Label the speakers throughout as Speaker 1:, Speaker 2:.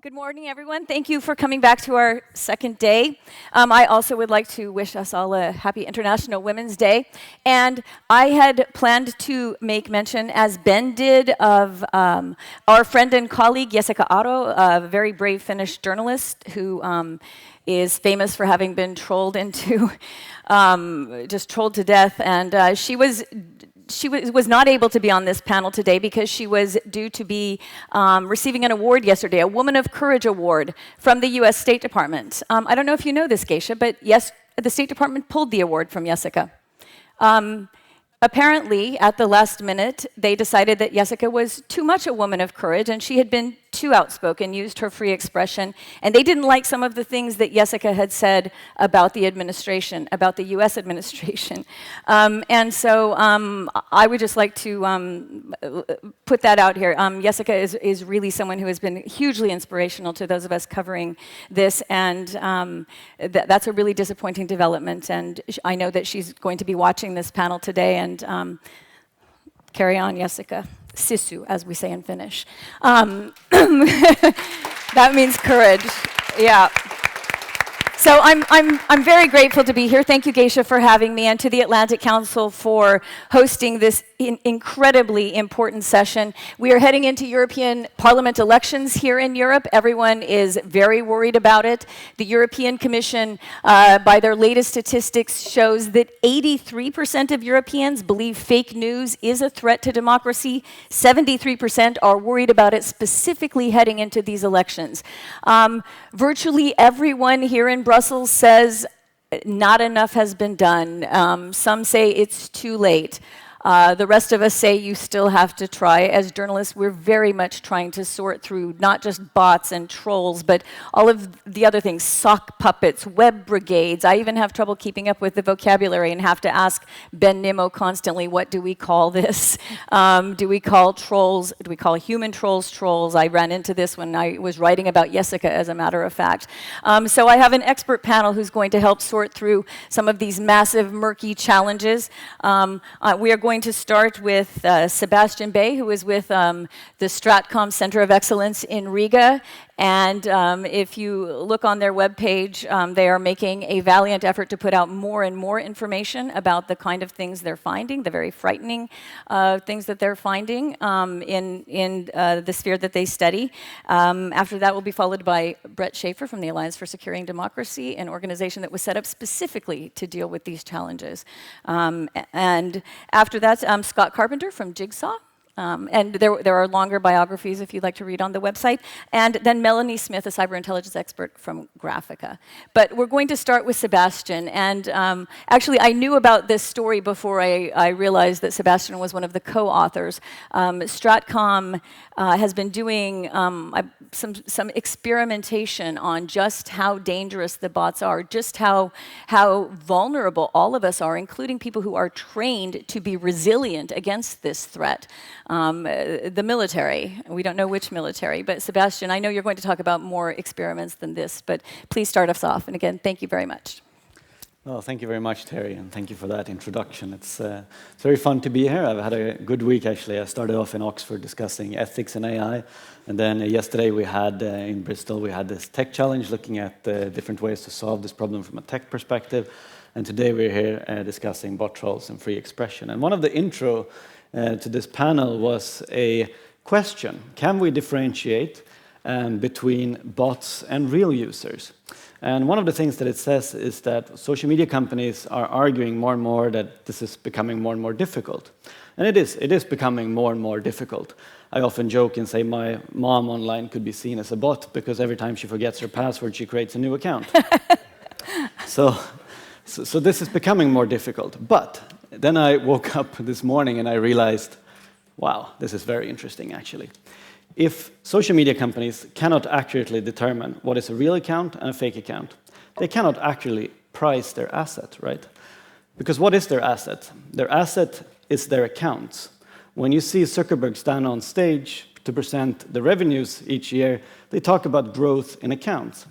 Speaker 1: Good morning, everyone. Thank you for coming back to our second day. I also would like to wish us all a happy International Women's Day. And I had planned to make mention, as Ben did, of our friend and colleague, Jessica Aro, a very brave Finnish journalist who is famous for having been trolled into, just trolled to death. And she was not able to be on this panel today because she was due to be receiving an award yesterday, a Woman of Courage Award from the US State Department. I don't know if you know this, Geisha, but yes, the State Department pulled the award from Jessica. Apparently, at the last minute, they decided that Jessica was too much a woman of courage, and she had been too outspoken, used her free expression, and they didn't like some of the things that Jessica had said about the administration, about the US administration. And so I would just like to put that out here. Jessica is really someone who has been hugely inspirational to those of us covering this, and that's a really disappointing development, and I know that she's going to be watching this panel today, and carry on, Jessica. Sisu, as we say in Finnish. That means courage. Yeah. So I'm very grateful to be here. Thank you, Geisha, for having me, and to the Atlantic Council for hosting this incredibly important session. We are heading into European Parliament elections here in Europe. Everyone is very worried about it. The European Commission, by their latest statistics, shows that 83% of Europeans believe fake news is a threat to democracy. 73% are worried about it specifically heading into these elections. Virtually everyone here in Brussels says not enough has been done. Some say it's too late. The rest of us say you still have to try. As journalists, we're very much trying to sort through not just bots and trolls, but all of the other things, sock puppets, web brigades. I even have trouble keeping up with the vocabulary and have to ask Ben Nimmo constantly, what do we call this? Do we call trolls, do we call human trolls trolls? I ran into this when I was writing about Jessica, as a matter of fact. So I have an expert panel who's going to help sort through some of these massive, murky challenges. We are going to start with Sebastian Bay, who is with the Stratcom Center of Excellence in Riga. And if you look on their webpage, they are making a valiant effort to put out more and more information about the kind of things they're finding, the very frightening things that they're finding in the sphere that they study. After that will be followed by Brett Schaefer from the Alliance for Securing Democracy, an organization that was set up specifically to deal with these challenges. And after that, Scott Carpenter from Jigsaw. And there are longer biographies if you'd like to read on the website. And then Melanie Smith, a cyber intelligence expert from Graphika. But we're going to start with Sebastian. And actually, I knew about this story before I realized that Sebastian was one of the co-authors. Stratcom has been doing some experimentation on just how dangerous the bots are, just how vulnerable all of us are, including people who are trained to be resilient against this threat. The military, we don't know which military, but Sebastian, I know you're going to talk about more experiments than this, but please start us off. And again, thank you very much.
Speaker 2: Well, thank you very much, Teri, and thank you for that introduction. It's very fun to be here. I've had a good week, actually. I started off in Oxford discussing ethics and AI, and then yesterday we had, in Bristol, we had this tech challenge looking at different ways to solve this problem from a tech perspective, and today we're here discussing bot trolls and free expression. And one of the intro to this panel was a question: can we differentiate between bots and real users? And one of the things that it says is that social media companies are arguing more and more that this is becoming more and more difficult. And it is becoming more and more difficult. I often joke and say my mom online could be seen as a bot because every time she forgets her password, she creates a new account. So this is becoming more difficult. But then I woke up this morning and I realized, wow, this is very interesting, actually. If social media companies cannot accurately determine what is a real account and a fake account, they cannot actually price their asset, right? Because what is their asset? Their asset is their accounts. When you see Zuckerberg stand on stage to present the revenues each year, they talk about growth in accounts.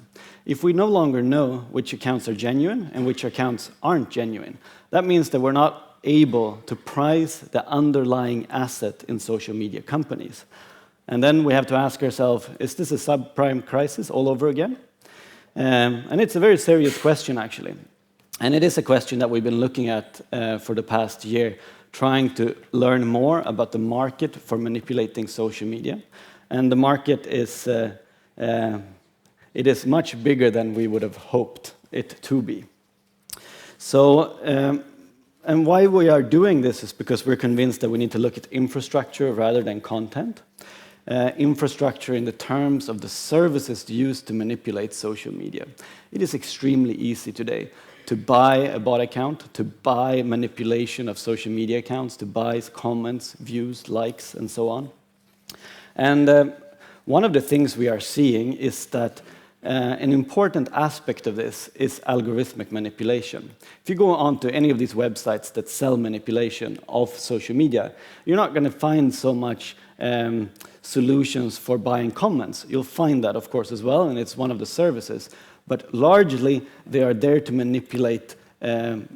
Speaker 2: If we no longer know which accounts are genuine and which accounts aren't genuine, that means that we're not able to price the underlying asset in social media companies. And then we have to ask ourselves, is this a subprime crisis all over again? And it's a very serious question, actually. And it is a question that we've been looking at for the past year, trying to learn more about the market for manipulating social media. And the market is, it is much bigger than we would have hoped it to be. So, and why we are doing this is because we're convinced that we need to look at infrastructure rather than content. Infrastructure in the terms of the services used to manipulate social media. It is extremely easy today to buy a bot account, to buy manipulation of social media accounts, to buy comments, views, likes, and so on. And one of the things we are seeing is that an important aspect of this is algorithmic manipulation. If you go on to any of these websites that sell manipulation of social media, you're not going to find so much solutions for buying comments. You'll find that, of course, as well, and it's one of the services. But largely, they are there to manipulate the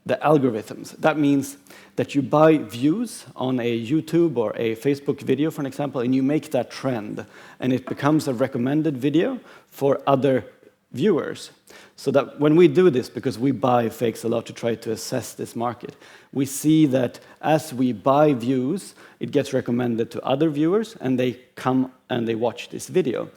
Speaker 2: algorithms. That means that you buy views on a YouTube or a Facebook video, for an example, and you make that trend, and it becomes a recommended video for other viewers. So that when we do this, because we buy fakes a lot to try to assess this market, we see that as we buy views, it gets recommended to other viewers, and they come and they watch this video.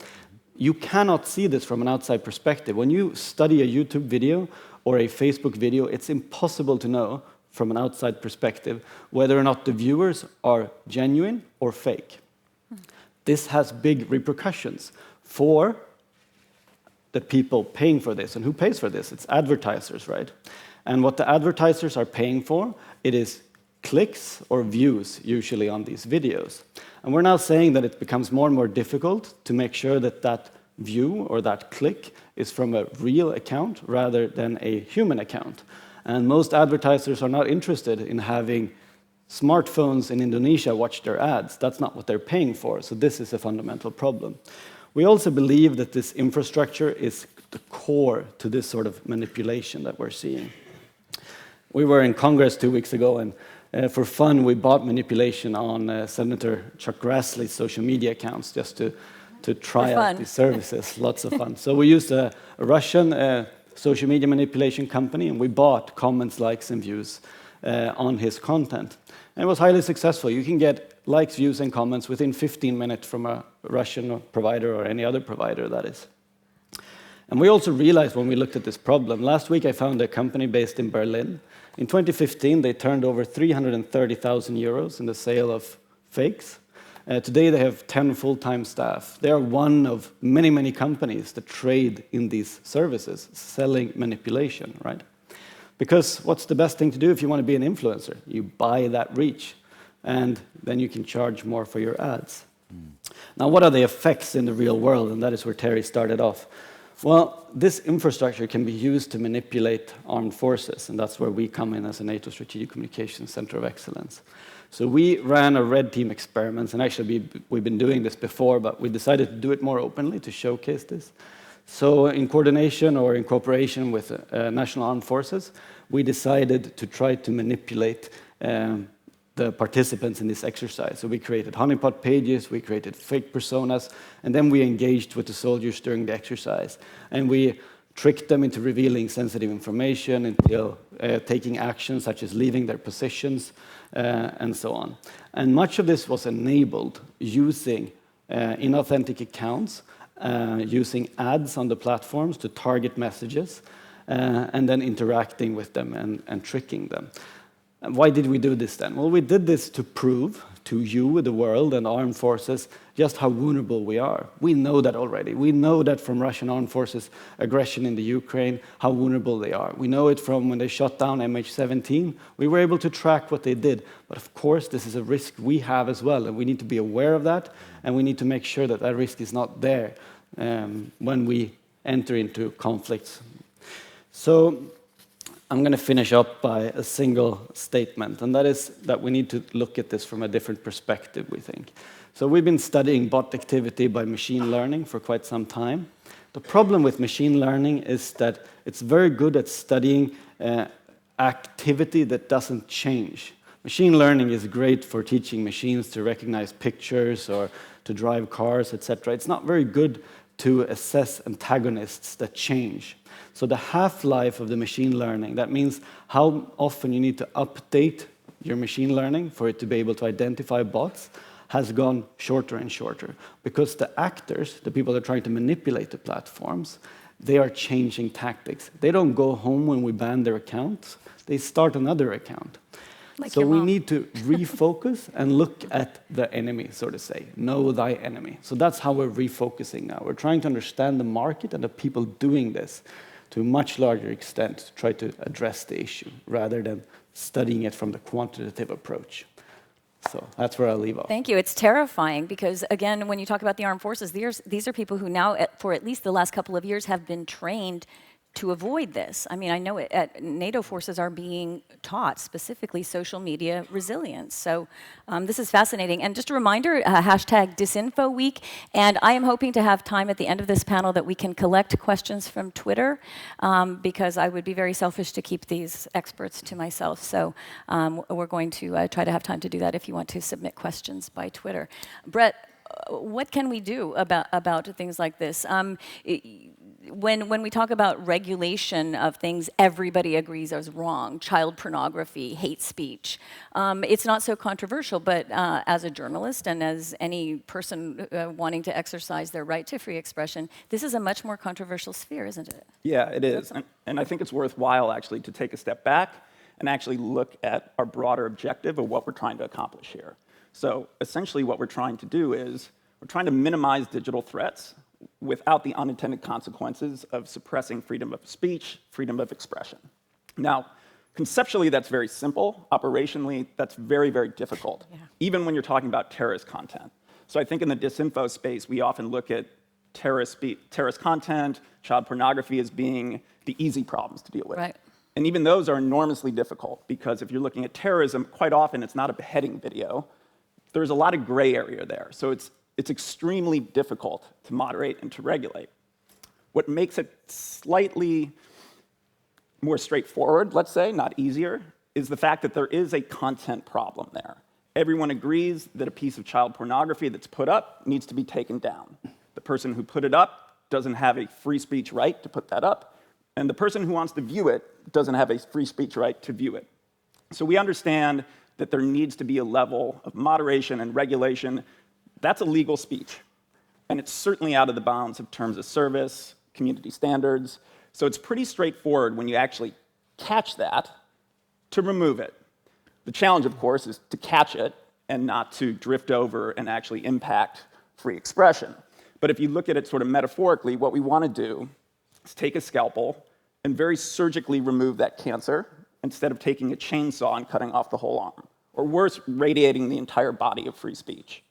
Speaker 2: You cannot see this from an outside perspective. When you study a YouTube video or a Facebook video, it's impossible to know from an outside perspective whether or not the viewers are genuine or fake. This has big repercussions for the people paying for this. And who pays for this? It's advertisers, right? And what the advertisers are paying for, it is clicks or views, usually, on these videos. And we're now saying that it becomes more and more difficult to make sure that that view or that click is from a real account rather than a human account. And most advertisers are not interested in having smartphones in Indonesia watch their ads. That's not what they're paying for. So this is a fundamental problem. We also believe that this infrastructure is the core to this sort of manipulation that we're seeing. We were in Congress 2 weeks ago, and for fun, we bought manipulation on Senator Chuck Grassley's social media accounts just to try out these services. Lots of fun. So we used a Russian social media manipulation company, and we bought comments, likes, and views on his content. And it was highly successful. You can get likes, views, and comments within 15 minutes from a Russian provider or any other provider, that is. And we also realized when we looked at this problem, last week I found a company based in Berlin. In 2015, they turned over 330,000 euros in the sale of fakes. Today, they have 10 full-time staff. They are one of many, many companies that trade in these services, selling manipulation, right? Because what's the best thing to do if you want to be an influencer? You buy that reach, and then you can charge more for your ads. Now, what are the effects in the real world? And that is where Teri started off. Well, this infrastructure can be used to manipulate armed forces, and that's where we come in as a NATO Strategic Communications Center of Excellence. So we ran a red team experiments, and actually we've been doing this before, but we decided to do it more openly to showcase this. So in coordination or in cooperation with national armed forces, we decided to try to manipulate the participants in this exercise. So we created honeypot pages, we created fake personas, and then we engaged with the soldiers during the exercise. And we tricked them into revealing sensitive information, until taking actions such as leaving their positions, and so on. And much of this was enabled using inauthentic accounts, using ads on the platforms to target messages, and then interacting with them and tricking them. And why did we do this then? Well, we did this to prove to you, the world, and armed forces just how vulnerable we are. We know that already. We know that from Russian armed forces' aggression in the Ukraine, how vulnerable they are. We know it from when they shot down MH17. We were able to track what they did. But of course, this is a risk we have as well, and we need to be aware of that, and we need to make sure that that risk is not there when we enter into conflicts. So I'm going to finish up by a single statement, and that is that we need to look at this from a different perspective, we think. So we've been studying bot activity by machine learning for quite some time. The problem with machine learning is that it's very good at studying activity that doesn't change. Machine learning is great for teaching machines to recognize pictures or to drive cars, etc. It's not very good to assess antagonists that change. So the half-life of the machine learning, that means how often you need to update your machine learning for it to be able to identify bots, has gone shorter and shorter. Because the actors, the people that are trying to manipulate the platforms, they are changing tactics. They don't go home when we ban their accounts. They start another account.
Speaker 1: Like
Speaker 2: so
Speaker 1: your
Speaker 2: we
Speaker 1: mom.
Speaker 2: need to refocus and look at the enemy, so to say. Know thy enemy. So that's how we're refocusing now. We're trying to understand the market and the people doing this to a much larger extent to try to address the issue rather than studying it from the quantitative approach. So that's where I'll leave off.
Speaker 1: Thank you. It's terrifying because, again, when you talk about the armed forces, these are people who now, for at least the last couple of years, have been trained to avoid this. I mean, I know NATO forces are being taught specifically social media resilience. So this is fascinating. And just a reminder, hashtag Disinfo Week. And I am hoping to have time at the end of this panel that we can collect questions from Twitter because I would be very selfish to keep these experts to myself. So we're going to try to have time to do that if you want to submit questions by Twitter. Brett, what can we do about things like this? When we talk about regulation of things everybody agrees is wrong, child pornography, hate speech, it's not so controversial, but as a journalist and as any person wanting to exercise their right to free expression, this is a much more controversial sphere, isn't it?
Speaker 3: Yeah, it is. And I think it's worthwhile, actually, to take a step back and actually look at our broader objective of what we're trying to accomplish here. So essentially what we're trying to do is we're trying to minimize digital threats without the unintended consequences of suppressing freedom of speech, freedom of expression. Now, conceptually, that's very simple. Operationally, that's very, very difficult, even when you're talking about terrorist content. So I think in the disinfo space, we often look at terrorist content, child pornography as being the easy problems to deal with.
Speaker 1: Right.
Speaker 3: And even those are enormously difficult because if you're looking at terrorism, quite often it's not a beheading video. There's a lot of gray area there. So it's extremely difficult to moderate and to regulate. What makes it slightly more straightforward, let's say, not easier, is the fact that there is a content problem there. Everyone agrees that a piece of child pornography that's put up needs to be taken down. The person who put it up doesn't have a free speech right to put that up, and the person who wants to view it doesn't have a free speech right to view it. So we understand that there needs to be a level of moderation and regulation. That's illegal speech, and it's certainly out of the bounds of terms of service, community standards, so it's pretty straightforward when you actually catch that to remove it. The challenge, of course, is to catch it and not to drift over and actually impact free expression. But if you look at it sort of metaphorically, what we want to do is take a scalpel and very surgically remove that cancer instead of taking a chainsaw and cutting off the whole arm, or worse, radiating the entire body of free speech.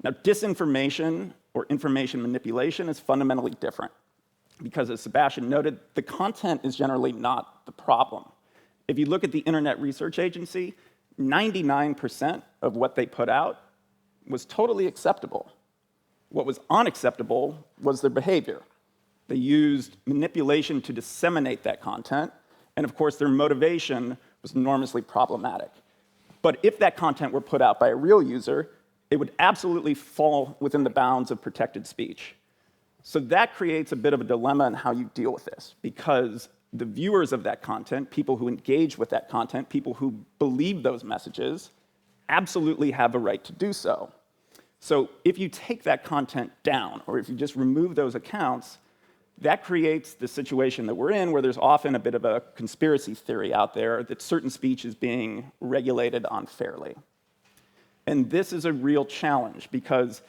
Speaker 3: Now, disinformation or information manipulation is fundamentally different because, as Sebastian noted, the content is generally not the problem. If you look at the Internet Research Agency, 99% of what they put out was totally acceptable. What was unacceptable was their behavior. They used manipulation to disseminate that content, and of course, their motivation was enormously problematic. But if that content were put out by a real user, it would absolutely fall within the bounds of protected speech. So that creates a bit of a dilemma in how you deal with this, because the viewers of that content, people who engage with that content, people who believe those messages, absolutely have a right to do so. So if you take that content down, or if you just remove those accounts, that creates the situation that we're in, where there's often a bit of a conspiracy theory out there that certain speech is being regulated unfairly. And this is a real challenge because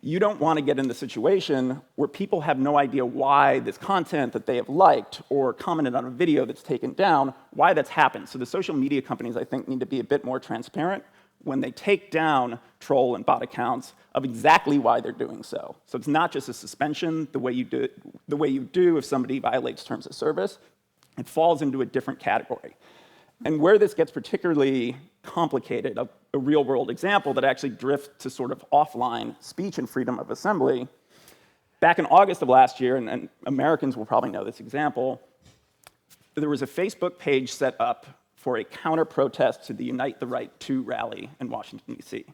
Speaker 3: you don't want to get in the situation where people have no idea why this content that they have liked or commented on a video that's taken down, why that's happened. So the social media companies, I think, need to be a bit more transparent when they take down troll and bot accounts of exactly why they're doing so. So it's not just a suspension the way you do if somebody violates terms of service. It falls into a different category. And where this gets particularly complicated, a real-world example that actually drifts to sort of offline speech and freedom of assembly, back in August of last year, and Americans will probably know this example, there was a Facebook page set up for a counter-protest to the Unite the Right 2 rally in Washington, D.C.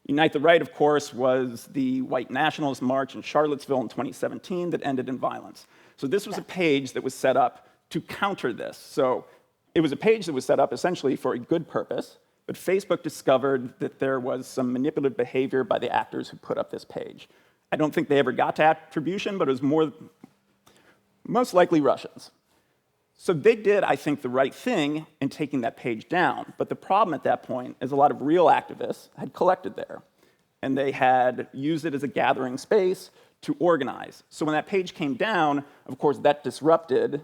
Speaker 3: Unite the Right, of course, was the white nationalist march in Charlottesville in 2017 that ended in violence. So this was a page that was set up to counter this. So it was a page that was set up essentially for a good purpose, but Facebook discovered that there was some manipulative behavior by the actors who put up this page. I don't think they ever got to attribution, but it was most likely Russians. So they did, I think, the right thing in taking that page down. But the problem at that point is a lot of real activists had collected there, and they had used it as a gathering space to organize. So when that page came down, of course, that disrupted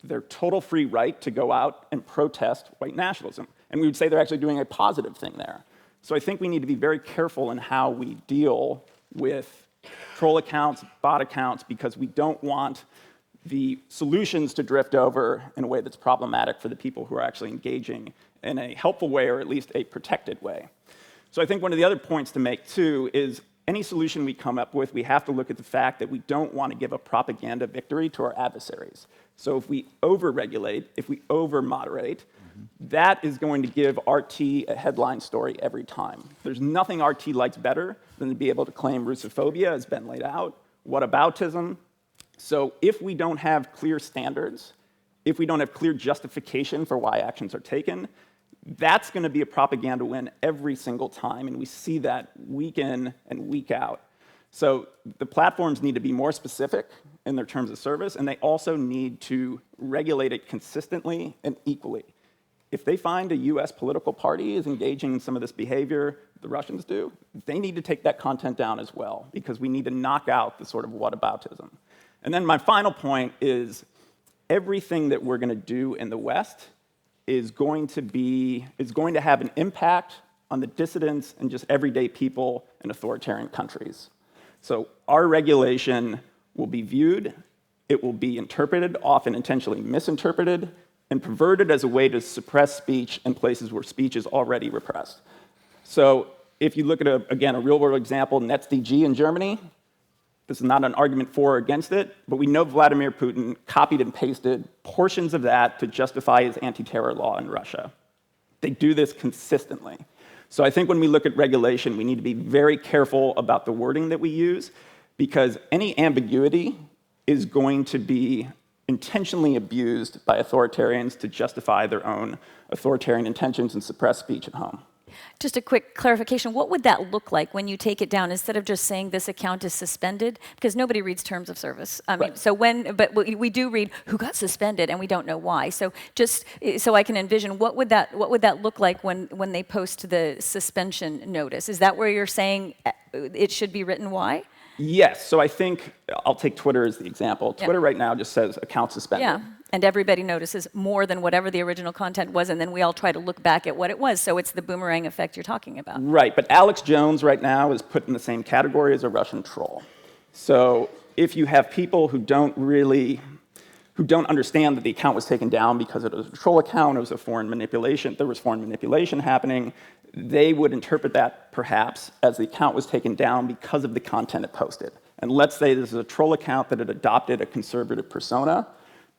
Speaker 3: their total free right to go out and protest white nationalism. And we would say they're actually doing a positive thing there. So I think we need to be very careful in how we deal with troll accounts, bot accounts, because we don't want the solutions to drift over in a way that's problematic for the people who are actually engaging in a helpful way, or at least a protected way. So I think one of the other points to make, too, is any solution we come up with, we have to look at the fact that we don't want to give a propaganda victory to our adversaries. So if we over-regulate, if we over-moderate, that is going to give RT a headline story every time. There's nothing RT likes better than to be able to claim Russophobia, as Ben laid out, whataboutism. So if we don't have clear standards, if we don't have clear justification for why actions are taken, that's going to be a propaganda win every single time, and we see that week in and week out. So the platforms need to be more specific in their terms of service, and they also need to regulate it consistently and equally. If they find a US political party is engaging in some of this behavior, the Russians do, they need to take that content down as well, because we need to knock out the sort of whataboutism. And then my final point is everything that we're going to do in the West is going to have an impact on the dissidents and just everyday people in authoritarian countries. So our regulation will be viewed, it will be interpreted, often intentionally misinterpreted, and perverted as a way to suppress speech in places where speech is already repressed. So if you look at, again, a real-world example, NetzDG in Germany, this is not an argument for or against it, but we know Vladimir Putin copied and pasted portions of that to justify his anti-terror law in Russia. They do this consistently. So I think when we look at regulation, we need to be very careful about the wording that we use, because any ambiguity is going to be intentionally abused by authoritarians to justify their own authoritarian intentions and suppress speech at home.
Speaker 1: Just a quick clarification, what would that look like when you take it down, instead of just saying this account is suspended? Because nobody reads terms of service. I mean,
Speaker 3: Right.
Speaker 1: but we do read who got suspended, and we don't know why. So just so I can envision, what would that look like when they post the suspension notice? Is that where you're saying it should be written why?
Speaker 3: Yes, so I think, I'll take Twitter as the example. Twitter right now just says account suspended.
Speaker 1: Yeah, and everybody notices more than whatever the original content was, and then we all try to look back at what it was. So it's the boomerang effect you're talking about.
Speaker 3: Right, but Alex Jones right now is put in the same category as a Russian troll. So if you have people who don't understand that the account was taken down because it was a troll account, it was a foreign manipulation, there was foreign manipulation happening, they would interpret that perhaps as the account was taken down because of the content it posted. And let's say this is a troll account that had adopted a conservative persona.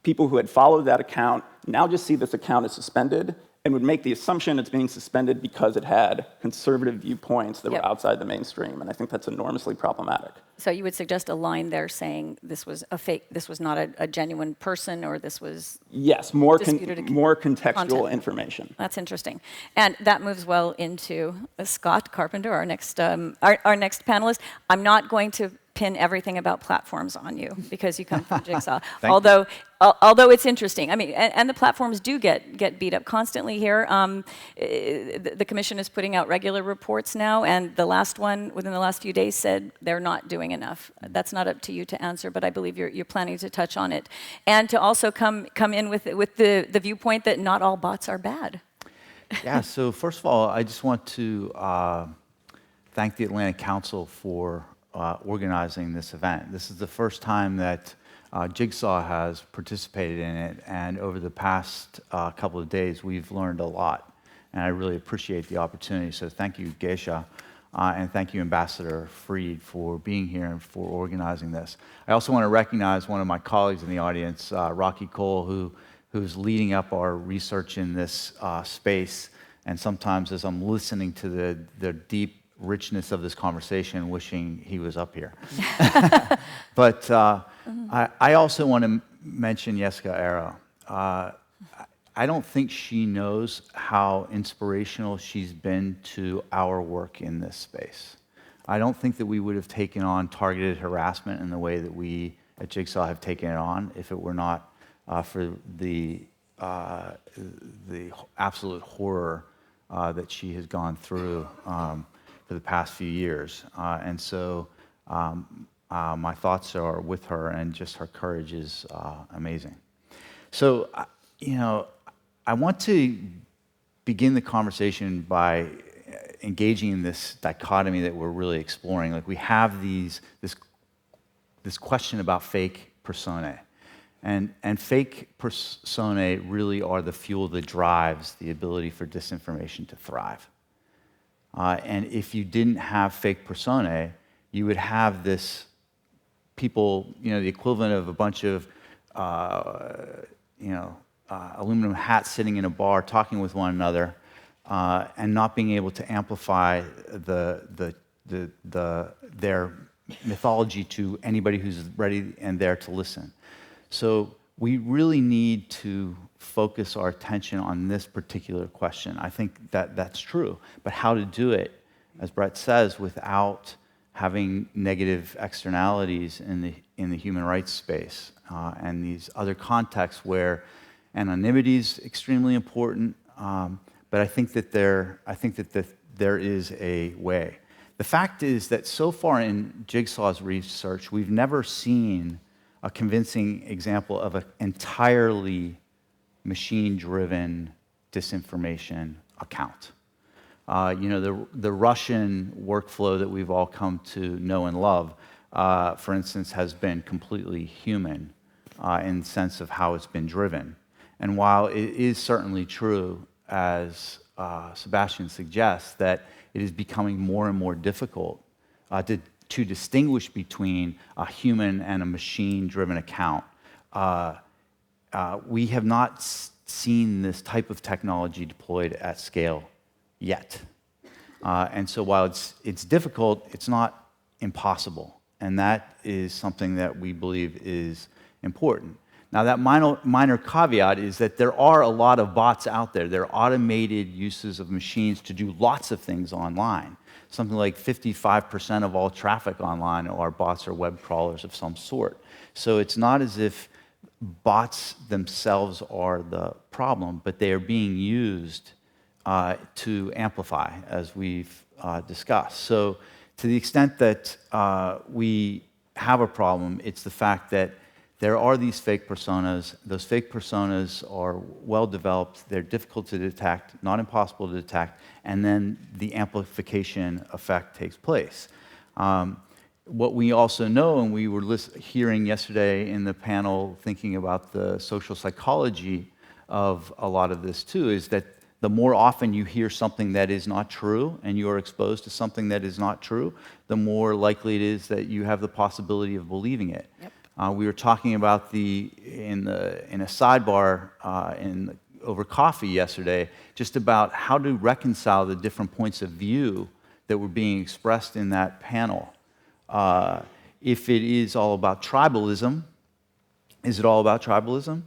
Speaker 3: People who had followed that account now just see this account as suspended and would make the assumption it's being suspended because it had conservative viewpoints that were outside the mainstream. And I think that's enormously problematic.
Speaker 1: So you would suggest a line there saying this was a fake, this was not a genuine person, or this was
Speaker 3: Yes, more
Speaker 1: disputed
Speaker 3: contextual
Speaker 1: content.
Speaker 3: information.
Speaker 1: That's interesting. And that moves well into Scott Carpenter, our next panelist. I'm not going to pin everything about platforms on you because you come from Jigsaw. Although it's interesting. I mean, and the platforms do get beat up constantly here. The commission is putting out regular reports now, and the last one within the last few days said they're not doing enough. That's not up to you to answer, but I believe you're planning to touch on it, and to also come in with the viewpoint that not all bots are bad.
Speaker 4: Yeah. So first of all, I just want to thank the Atlantic Council for organizing this event. This is the first time that Jigsaw has participated in it, and over the past couple of days, we've learned a lot, and I really appreciate the opportunity. So thank you, Geisha, and thank you, Ambassador Freed, for being here and for organizing this. I also want to recognize one of my colleagues in the audience, Rocky Cole, who's leading up our research in this space. And sometimes as I'm listening to the deep richness of this conversation, wishing he was up here. But I also want to mention Jessica Arrow. I don't think she knows how inspirational she's been to our work in this space. I don't think that we would have taken on targeted harassment in the way that we at Jigsaw have taken it on if it were not for the absolute horror that she has gone through for the past few years. And so my thoughts are with her, and just her courage is amazing. So, I want to begin the conversation by engaging in this dichotomy that we're really exploring. Like, we have this question about fake personae. And fake personae really are the fuel that drives the ability for disinformation to thrive. And if you didn't have fake personae, you would have this people, the equivalent of a bunch of, aluminum hats sitting in a bar talking with one another, and not being able to amplify their mythology to anybody who's ready and there to listen. So we really need to focus our attention on this particular question. I think that that's true, but how to do it, as Brett says, without having negative externalities in the human rights space, and these other contexts where anonymity is extremely important. But I think that there is a way. The fact is that so far in Jigsaw's research, we've never seen a convincing example of an entirely machine-driven disinformation account. The Russian workflow that we've all come to know and love, for instance, has been completely human in the sense of how it's been driven. And while it is certainly true, as Sebastian suggests, that it is becoming more and more difficult to distinguish between a human and a machine-driven account, we have not seen this type of technology deployed at scale yet. And so while it's difficult, it's not impossible. And that is something that we believe is important. Now, that minor caveat is that there are a lot of bots out there. There are automated uses of machines to do lots of things online. Something like 55% of all traffic online are bots or web crawlers of some sort. So it's not as if bots themselves are the problem, but they are being used to amplify, as we've discussed. So to the extent that we have a problem, it's the fact that there are these fake personas. Those fake personas are well developed. They're difficult to detect, not impossible to detect, and then the amplification effect takes place. What we also know, and we were hearing yesterday in the panel thinking about the social psychology of a lot of this too, is that the more often you hear something that is not true and you are exposed to something that is not true, the more likely it is that you have the possibility of believing it. Yep. We were talking about in a sidebar over coffee yesterday, just about how to reconcile the different points of view that were being expressed in that panel. If it is all about tribalism, is it all about tribalism?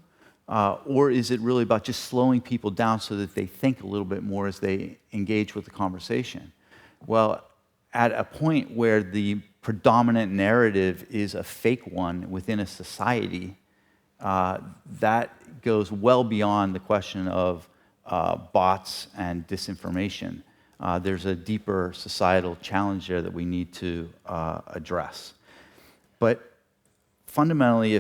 Speaker 4: Or is it really about just slowing people down so that they think a little bit more as they engage with the conversation? Well, at a point where the predominant narrative is a fake one within a society, that goes well beyond the question of bots and disinformation. There's a deeper societal challenge there that we need to address. But fundamentally,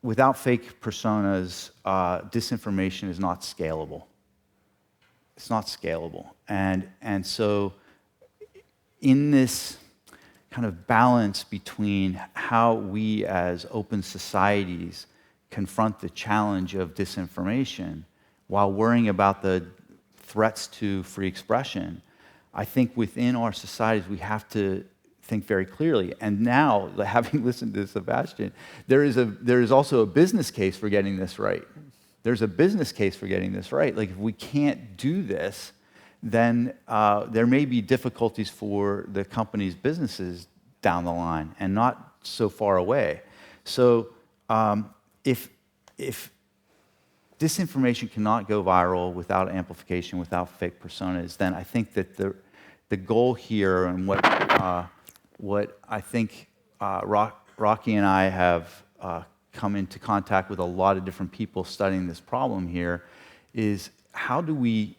Speaker 4: without fake personas, disinformation is not scalable. It's not scalable. And so in this kind of balance between how we as open societies confront the challenge of disinformation while worrying about the threats to free expression, I think within our societies we have to think very clearly. And now, having listened to Sebastian, there is also a business case for getting this right. there's a business case for getting this right. Like, if we can't do this, then there may be difficulties for the company's businesses down the line and not so far away. So if disinformation cannot go viral without amplification, without fake personas, then I think that the goal here and what I think Rocky and I have come into contact with a lot of different people studying this problem here is how do we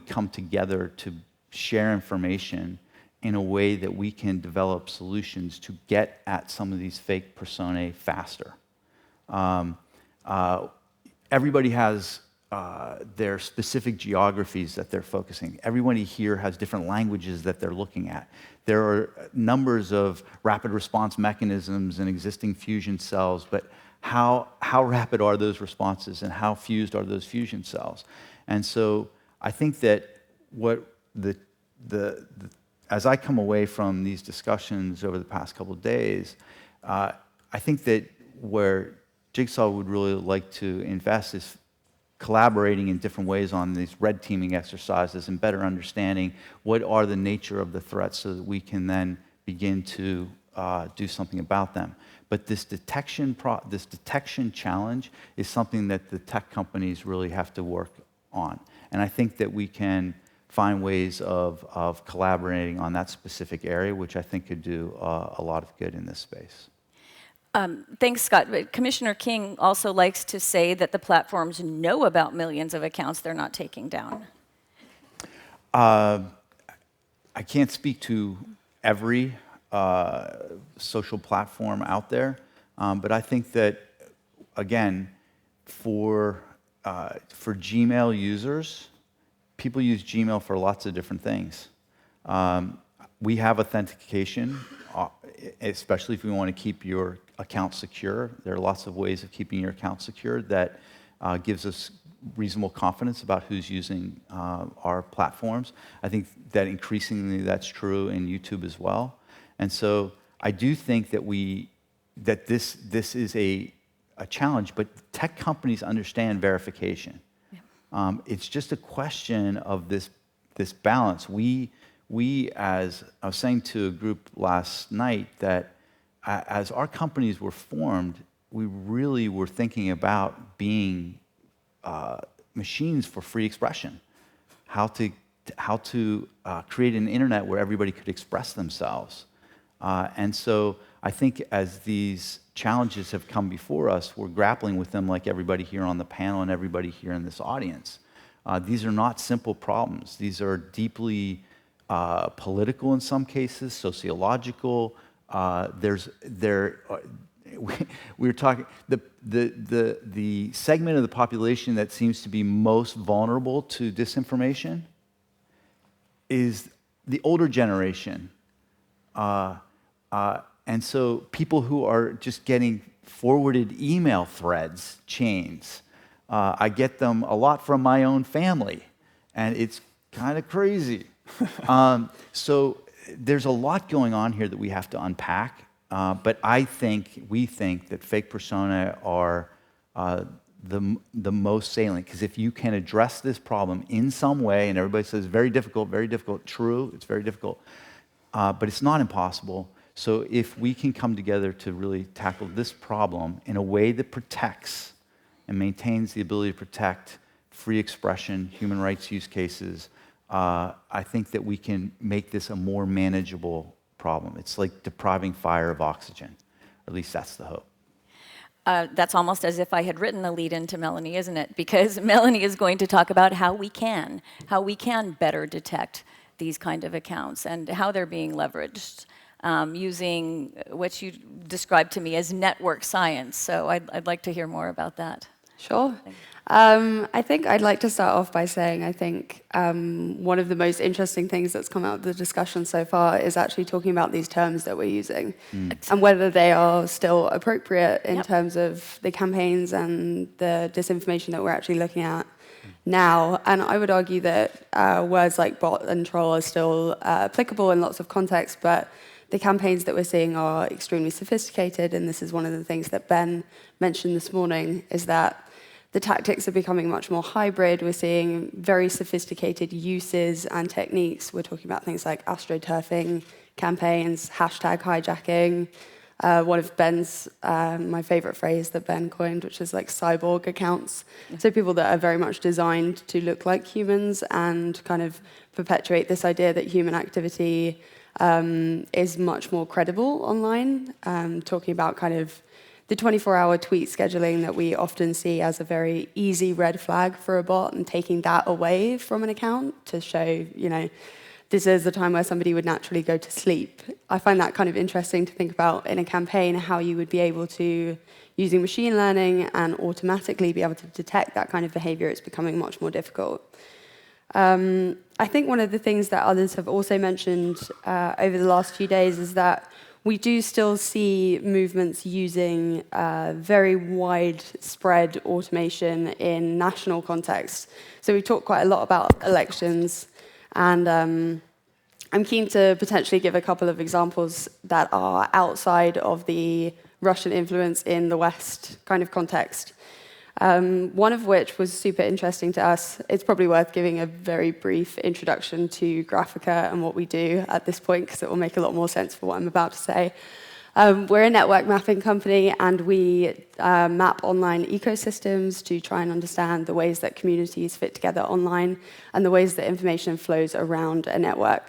Speaker 4: come together to share information in a way that we can develop solutions to get at some of these fake personae faster. Everybody has their specific geographies that they're focusing. Everybody here has different languages that they're looking at. There are numbers of rapid response mechanisms in existing fusion cells, but how rapid are those responses and how fused are those fusion cells? And so I think that as I come away from these discussions over the past couple of days, I think that where Jigsaw would really like to invest is collaborating in different ways on these red teaming exercises and better understanding what are the nature of the threats so that we can then begin to do something about them. But this detection challenge is something that the tech companies really have to work on. And I think that we can find ways of collaborating on that specific area, which I think could do a lot of good in this space.
Speaker 1: Thanks, Scott. But Commissioner King also likes to say that the platforms know about millions of accounts they're not taking down.
Speaker 4: I can't speak to every social platform out there, but I think that, again, for Gmail users, people use Gmail for lots of different things. We have authentication, especially if we want to keep your account secure. There are lots of ways of keeping your account secure that gives us reasonable confidence about who's using our platforms. I think that increasingly that's true in YouTube as well. And so I do think that this is a challenge, but tech companies understand verification. Yeah. It's just a question of this balance. We, as I was saying to a group last night, that as our companies were formed, we really were thinking about being machines for free expression, how to create an internet where everybody could express themselves. And so I think as these challenges have come before us, we're grappling with them like everybody here on the panel and everybody here in this audience. These are not simple problems. These are deeply political in some cases, sociological. We were talking, the segment of the population that seems to be most vulnerable to disinformation is the older generation. And so people who are just getting forwarded email threads, chains, I get them a lot from my own family, and it's kind of crazy. So there's a lot going on here that we have to unpack, but we think that fake persona are the most salient, because if you can address this problem in some way, and everybody says very difficult, true, it's very difficult, but it's not impossible. So if we can come together to really tackle this problem in a way that protects and maintains the ability to protect free expression, human rights use cases, I think that we can make this a more manageable problem. It's like depriving fire of oxygen. At least that's the hope.
Speaker 1: That's almost as if I had written a lead into Melanie, isn't it? Because Melanie is going to talk about how we can better detect these kind of accounts and how they're being leveraged using what you described to me as network science. So I'd like to hear more about that.
Speaker 5: Sure. I think I'd like to start off by saying I think one of the most interesting things that's come out of the discussion so far is actually talking about these terms that we're using and whether they are still appropriate in terms of the campaigns and the disinformation that we're actually looking at now. And I would argue that words like bot and troll are still applicable in lots of contexts, but the campaigns that we're seeing are extremely sophisticated, and this is one of the things that Ben mentioned this morning, is that The tactics are becoming much more hybrid. We're seeing very sophisticated uses and techniques. We're talking about things like astroturfing campaigns, hashtag hijacking. One of Ben's, my favorite phrase that Ben coined, which is like cyborg accounts. So people that are very much designed to look like humans and kind of perpetuate this idea that human activity is much more credible online. Talking about kind of the 24-hour tweet scheduling that we often see as a very easy red flag for a bot, and taking that away from an account to show, this is the time where somebody would naturally go to sleep. I find that kind of interesting to think about in a campaign, how you would be able to, using machine learning and automatically be able to detect that kind of behavior. It's becoming much more difficult. I think one of the things that others have also mentioned over the last few days is that we do still see movements using very widespread automation in national contexts. So we've talked quite a lot about elections. And I'm keen to potentially give a couple of examples that are outside of the Russian influence in the West kind of context. One of which was super interesting to us. It's probably worth giving a very brief introduction to Graphika and what we do at this point, because it will make a lot more sense for what I'm about to say. We're a network mapping company, and we map online ecosystems to try and understand the ways that communities fit together online and the ways that information flows around a network.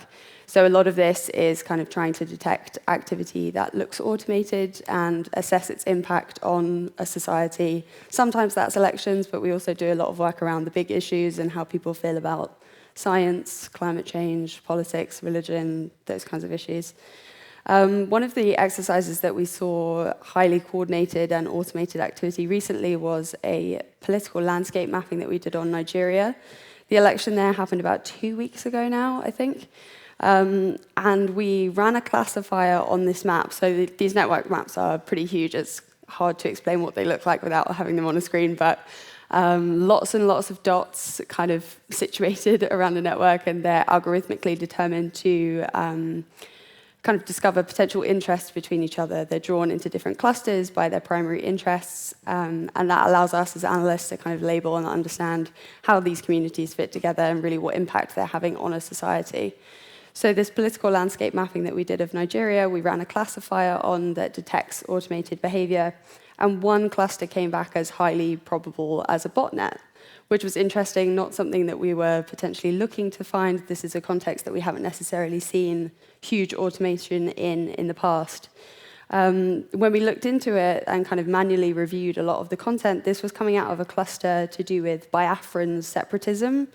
Speaker 5: So a lot of this is kind of trying to detect activity that looks automated and assess its impact on a society. Sometimes that's elections, but we also do a lot of work around the big issues and how people feel about science, climate change, politics, religion, those kinds of issues. One of the exercises that we saw highly coordinated and automated activity recently was a political landscape mapping that we did on Nigeria. The election there happened about 2 weeks ago now, I think. And we ran a classifier on this map. So these network maps are pretty huge. It's hard to explain what they look like without having them on a screen, but lots and lots of dots kind of situated around the network, and they're algorithmically determined to kind of discover potential interests between each other. They're drawn into different clusters by their primary interests, and that allows us as analysts to kind of label and understand how these communities fit together and really what impact they're having on a society. So this political landscape mapping that we did of Nigeria, we ran a classifier on that detects automated behavior, and one cluster came back as highly probable as a botnet, which was interesting, not something that we were potentially looking to find. This is a context that we haven't necessarily seen huge automation in the past. When we looked into it and kind of manually reviewed a lot of the content, this was coming out of a cluster to do with Biafran separatism.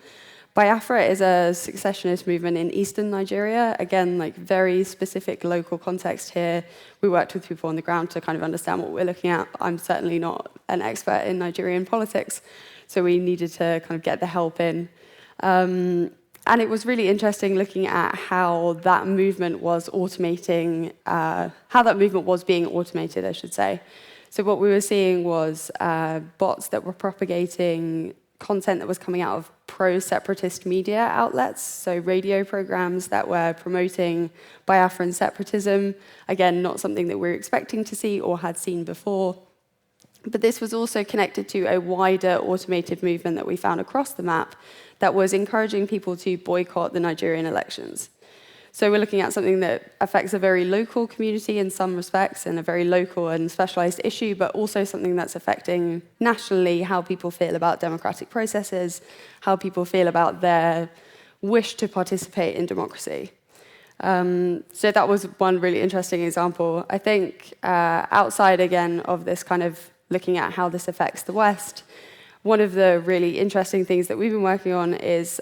Speaker 5: Biafra is a successionist movement in eastern Nigeria. Again, like very specific local context here. We worked with people on the ground to kind of understand what we're looking at. I'm certainly not an expert in Nigerian politics, so we needed to kind of get the help in. And it was really interesting looking at how that movement was automating, how that movement was being automated, I should say. So what we were seeing was bots that were propagating content that was coming out of pro-separatist media outlets, so radio programs that were promoting Biafran separatism. Again, not something that we're expecting to see or had seen before. But this was also connected to a wider automated movement that we found across the map that was encouraging people to boycott the Nigerian elections. So we're looking at something that affects a very local community in some respects and a very local and specialized issue, but also something that's affecting nationally how people feel about democratic processes, how people feel about their wish to participate in democracy. So that was one really interesting example. I think outside, again, of this kind of looking at how this affects the West, one of the really interesting things that we've been working on is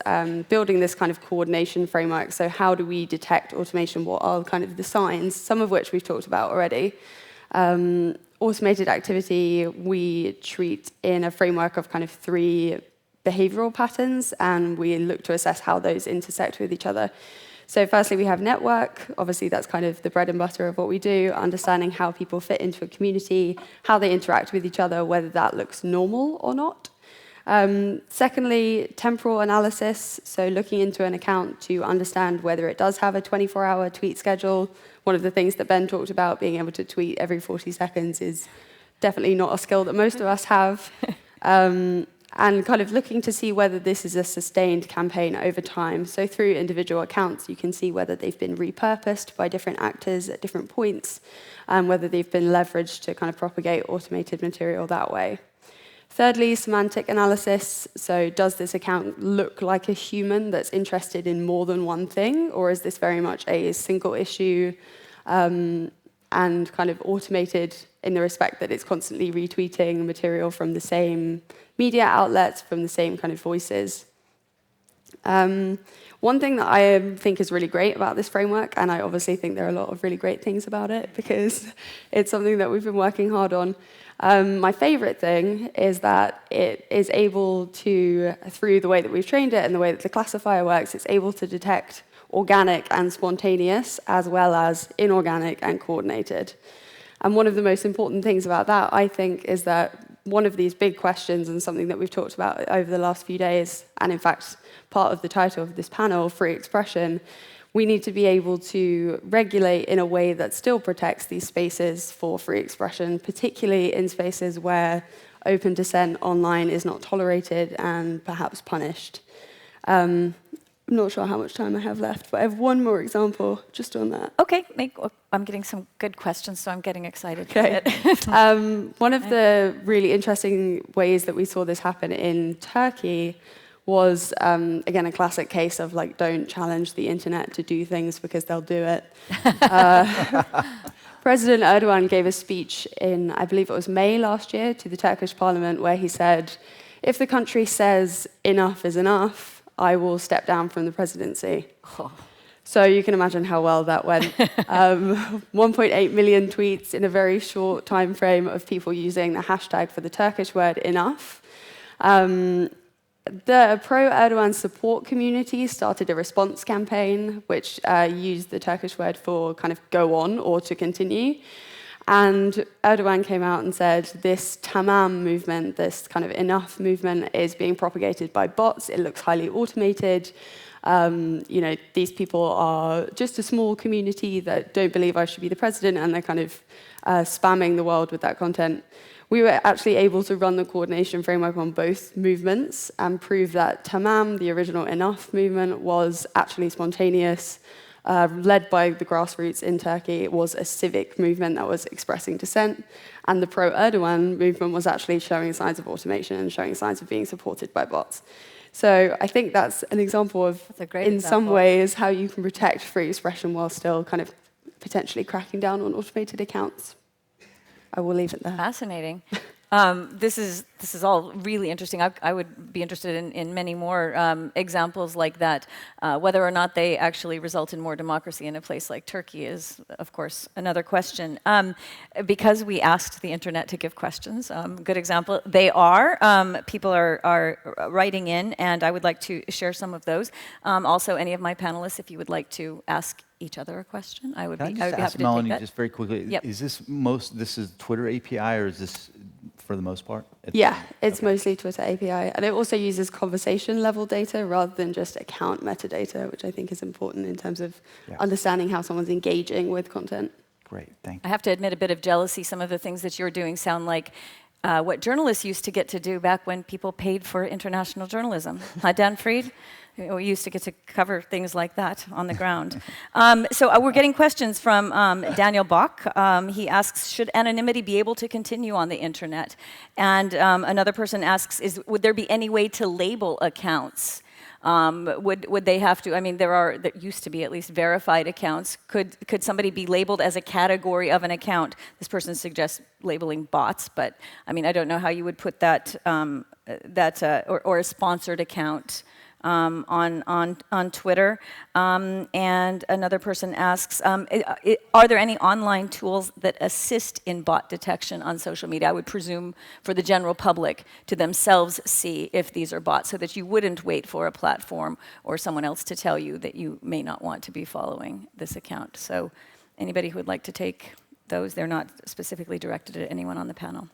Speaker 5: building this kind of coordination framework. So how do we detect automation? What are kind of the signs, some of which we've talked about already? Automated activity we treat in a framework of kind of 3 behavioral patterns, and we look to assess how those intersect with each other. So firstly, we have network. Obviously, that's kind of the bread and butter of what we do, understanding how people fit into a community, how they interact with each other, whether that looks normal or not. Secondly, temporal analysis, so looking into an account to understand whether it does have a 24-hour tweet schedule. One of the things that Ben talked about, being able to tweet every 40 seconds, is definitely not a skill that most of us have. and kind of looking to see whether this is a sustained campaign over time. So through individual accounts, you can see whether they've been repurposed by different actors at different points, and whether they've been leveraged to kind of propagate automated material that way. Thirdly, semantic analysis. So does this account look like a human that's interested in more than one thing, or is this very much a single issue and kind of automated in the respect that it's constantly retweeting material from the same media outlets, from the same kind of voices? One thing that I think is really great about this framework, and I obviously think there are a lot of really great things about it because it's something that we've been working hard on. My favorite thing is that it is able to, through the way that we've trained it and the way that the classifier works, it's able to detect organic and spontaneous as well as inorganic and coordinated. And one of the most important things about that, I think, is that one of these big questions, and something that we've talked about over the last few days, and in fact, part of the title of this panel, free expression, we need to be able to regulate in a way that still protects these spaces for free expression, particularly in spaces where open dissent online is not tolerated and perhaps punished. I'm not sure how much time I have left, but I have one more example just on that.
Speaker 1: Okay, I'm getting some good questions, so I'm getting excited.
Speaker 5: Okay. One of the really interesting ways that we saw this happen in Turkey was, again, a classic case of, like, don't challenge the internet to do things because they'll do it. President Erdogan gave a speech in, I believe it was May last year, to the Turkish parliament, where he said, if the country says enough is enough, I will step down from the presidency.
Speaker 1: Oh.
Speaker 5: So you can imagine how well that went. 1.8 million tweets in a very short time frame of people using the hashtag for the Turkish word enough. The pro-Erdogan support community started a response campaign which used the Turkish word for kind of go on or to continue. And Erdogan came out and said this tamam movement, this kind of enough movement, is being propagated by bots. It looks highly automated. These people are just a small community that don't believe I should be the president, and they're kind of spamming the world with that content. We were actually able to run the coordination framework on both movements and prove that tamam, the original enough movement, was actually spontaneous, led by the grassroots in Turkey. It was a civic movement that was expressing dissent, and the pro-Erdogan movement was actually showing signs of automation and showing signs of being supported by bots. So I think that's an example of, some ways, how you can protect free expression while still kind of potentially cracking down on automated accounts. I will leave it there.
Speaker 1: Fascinating. This is all really interesting. I would be interested in many more examples like that. Whether or not they actually result in more democracy in a place like Turkey is, of course, another question. Because we asked the internet to give questions, good example. They are. People are writing in, and I would like to share some of those. Also, any of my panelists, if you would like to ask each other a question, I would be happy to take that.
Speaker 4: Melanie, just very quickly,
Speaker 1: Yep.
Speaker 4: is this is Twitter API, or is this for the most part?
Speaker 5: Yeah, it's mostly Twitter API. And it also uses conversation level data rather than just account metadata, which I think is important in terms of understanding how someone's engaging with content.
Speaker 4: Great, thank you.
Speaker 1: I have to admit a bit of jealousy. Some of the things that you're doing sound like what journalists used to get to do back when people paid for international journalism. Hi, Dan Fried? We used to get to cover things like that on the ground. So we're getting questions from Daniel Bach. He asks, should anonymity be able to continue on the internet? And another person asks, would there be any way to label accounts? Would they have to? I mean, there used to be at least verified accounts. Could somebody be labeled as a category of an account? This person suggests labeling bots, but I mean, I don't know how you would put that, or a sponsored account. On Twitter. And another person asks, are there any online tools that assist in bot detection on social media? I would presume for the general public to themselves see if these are bots, so that you wouldn't wait for a platform or someone else to tell you that you may not want to be following this account. So anybody who would like to take those, they're not specifically directed at anyone on the panel.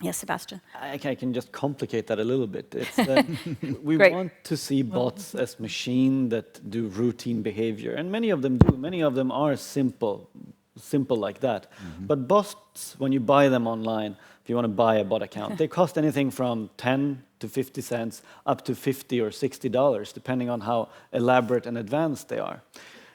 Speaker 1: Yes, Sebastian.
Speaker 2: I can just complicate that a little bit. It's that we want to see bots as machines that do routine behavior, and many of them do. Many of them are simple simple like that. But bots, when you buy them online, if you want to buy a bot account, they cost anything from 10 to 50 cents up to $50 or $60, depending on how elaborate and advanced they are.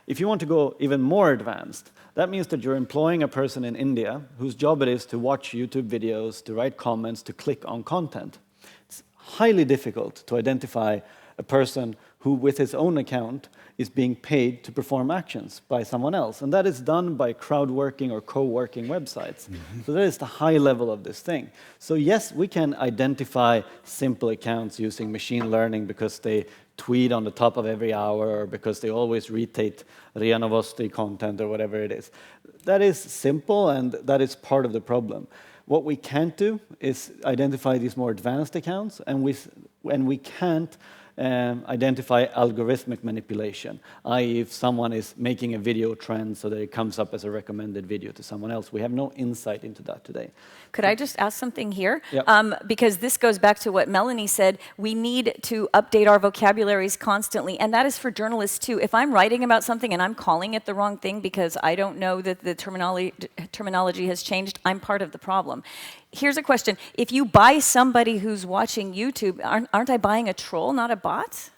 Speaker 2: If you want to go even more advanced, that means that you're employing a person in India whose job it is to watch YouTube videos, to write comments, to click on content. It's highly difficult to identify a person who, with his own account, is being paid to perform actions by someone else. And that is done by crowd-working or co-working websites. So that is the high level of this thing. So yes, we can identify simple accounts using machine learning because they tweet on the top of every hour or because they always retweet RIA Novosti content or whatever it is. That is simple, and that is part of the problem. What we can't do is identify these more advanced accounts, and we can't identify algorithmic manipulation, i.e. if someone is making a video trend so that it comes up as a recommended video to someone else. We have no insight into that today.
Speaker 1: Could I just ask something here?
Speaker 2: Yep.
Speaker 1: Because this goes back to what Melanie said. We need to update our vocabularies constantly, and that is for journalists too. If I'm writing about something and I'm calling it the wrong thing because I don't know that the terminology has changed, I'm part of the problem. Here's a question. If you buy somebody who's watching YouTube, aren't I buying a troll, not a bot?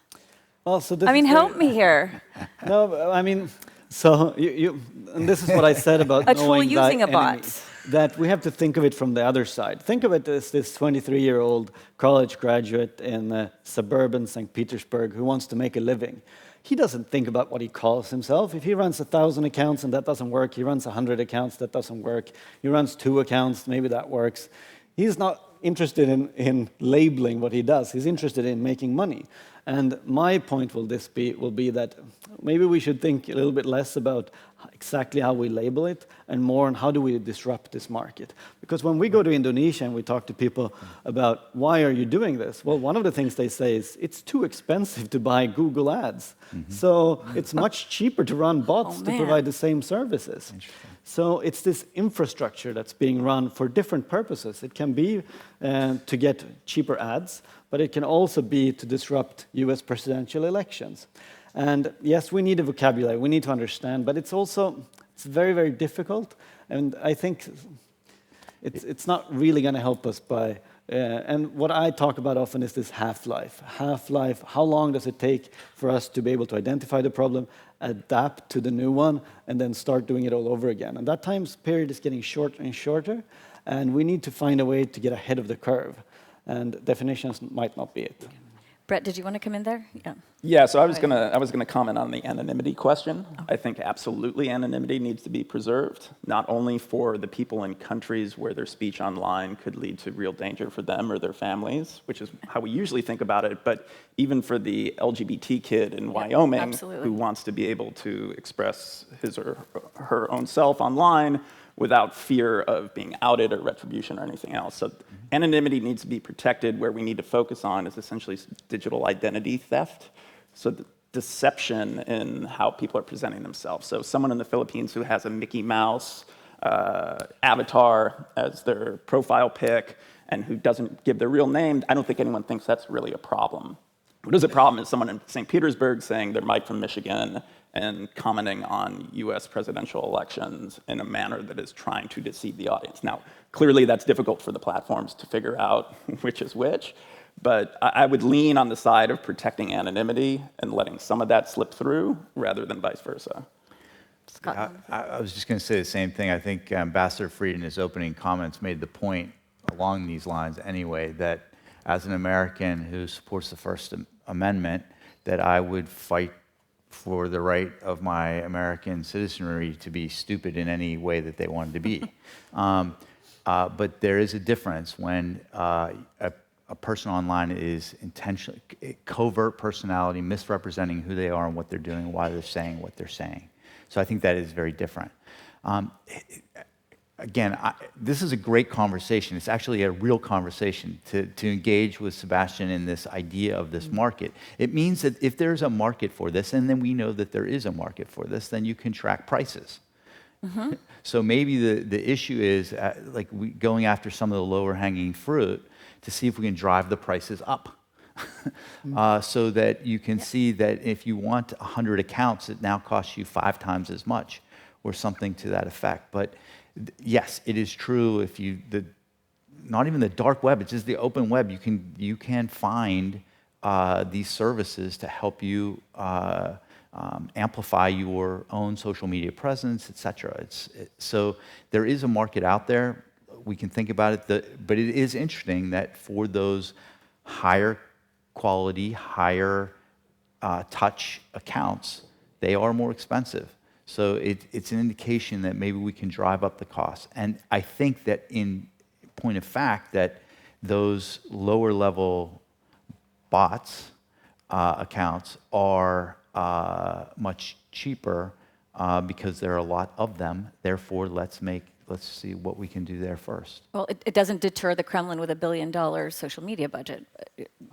Speaker 2: Well, so this
Speaker 1: I mean,
Speaker 2: is
Speaker 1: help me here.
Speaker 2: No, I mean, so and this is what I said about
Speaker 1: A troll
Speaker 2: knowing
Speaker 1: using
Speaker 2: that
Speaker 1: a bot.
Speaker 2: enemy, that we have to think of it from the other side. Think of it as this 23-year-old college graduate in suburban St. Petersburg who wants to make a living. He doesn't think about what he calls himself. If he runs 1,000 accounts and that doesn't work, he runs 100 accounts, that doesn't work. He runs 2 accounts, maybe that works. He's not interested in labeling what he does. He's interested in making money. And my point will be that maybe we should think a little bit less about exactly how we label it and more on how do we disrupt this market. Because when we go to Indonesia and we talk to people about why are you doing this, well, one of the things they say is it's too expensive to buy Google ads. So it's much cheaper to run bots to provide the same services. So it's this infrastructure that's being run for different purposes. It can be to get cheaper ads, but it can also be to disrupt US presidential elections. And yes, we need a vocabulary, we need to understand, but it's very, very difficult. And I think it's not really going to help us by, and what I talk about often is this half-life. Half-life, how long does it take for us to be able to identify the problem, adapt to the new one, and then start doing it all over again? And that time period is getting shorter and shorter, and we need to find a way to get ahead of the curve. And definitions might not be it.
Speaker 1: Brett, did you want to come in there? Yeah.
Speaker 3: Yeah, so I was gonna comment on the anonymity question. I think absolutely anonymity needs to be preserved, not only for the people in countries where their speech online could lead to real danger for them or their families, which is how we usually think about it, but even for the LGBT kid in Wyoming
Speaker 1: absolutely.
Speaker 3: who wants to be able to express his or her own self online without fear of being outed or retribution or anything else. So anonymity needs to be protected. Where we need to focus on is essentially digital identity theft. So the deception in how people are presenting themselves. So someone in the Philippines who has a Mickey Mouse avatar as their profile pic and who doesn't give their real name, I don't think anyone thinks that's really a problem. What is a problem is someone in St. Petersburg saying they're Mike from Michigan and commenting on US presidential elections in a manner that is trying to deceive the audience. Now, clearly that's difficult for the platforms to figure out which is which, but I would lean on the side of protecting anonymity and letting some of that slip through rather than vice versa.
Speaker 4: I was just going to say the same thing. I think Ambassador Fried in his opening comments made the point along these lines anyway, that as an American who supports the First Amendment, that I would fight for the right of my American citizenry to be stupid in any way that they wanted to be. But there is a difference when a person online is intentionally, covert personality, misrepresenting who they are and what they're doing, why they're saying what they're saying. So I think that is very different. Again, this is a great conversation. It's actually a real conversation to engage with Sebastian in this idea of this market. It means that if there's a market for this, and then we know that there is a market for this, then you can track prices. So maybe the issue is going after some of the lower hanging fruit to see if we can drive the prices up. So that you can see that if you want 100 accounts, it now costs you 5 times as much. or something to that effect. But yes, it is true. If not even the dark web, it's just the open web. You can find these services to help you amplify your own social media presence, etc. So there is a market out there. We can think about it, but it is interesting that for those higher quality, higher touch accounts, they are more expensive. So it's an indication that maybe we can drive up the cost. And I think that in point of fact that those lower level bots accounts are much cheaper because there are a lot of them. Therefore, let's see what we can do there first.
Speaker 1: Well, it doesn't deter the Kremlin with $1 billion social media budget.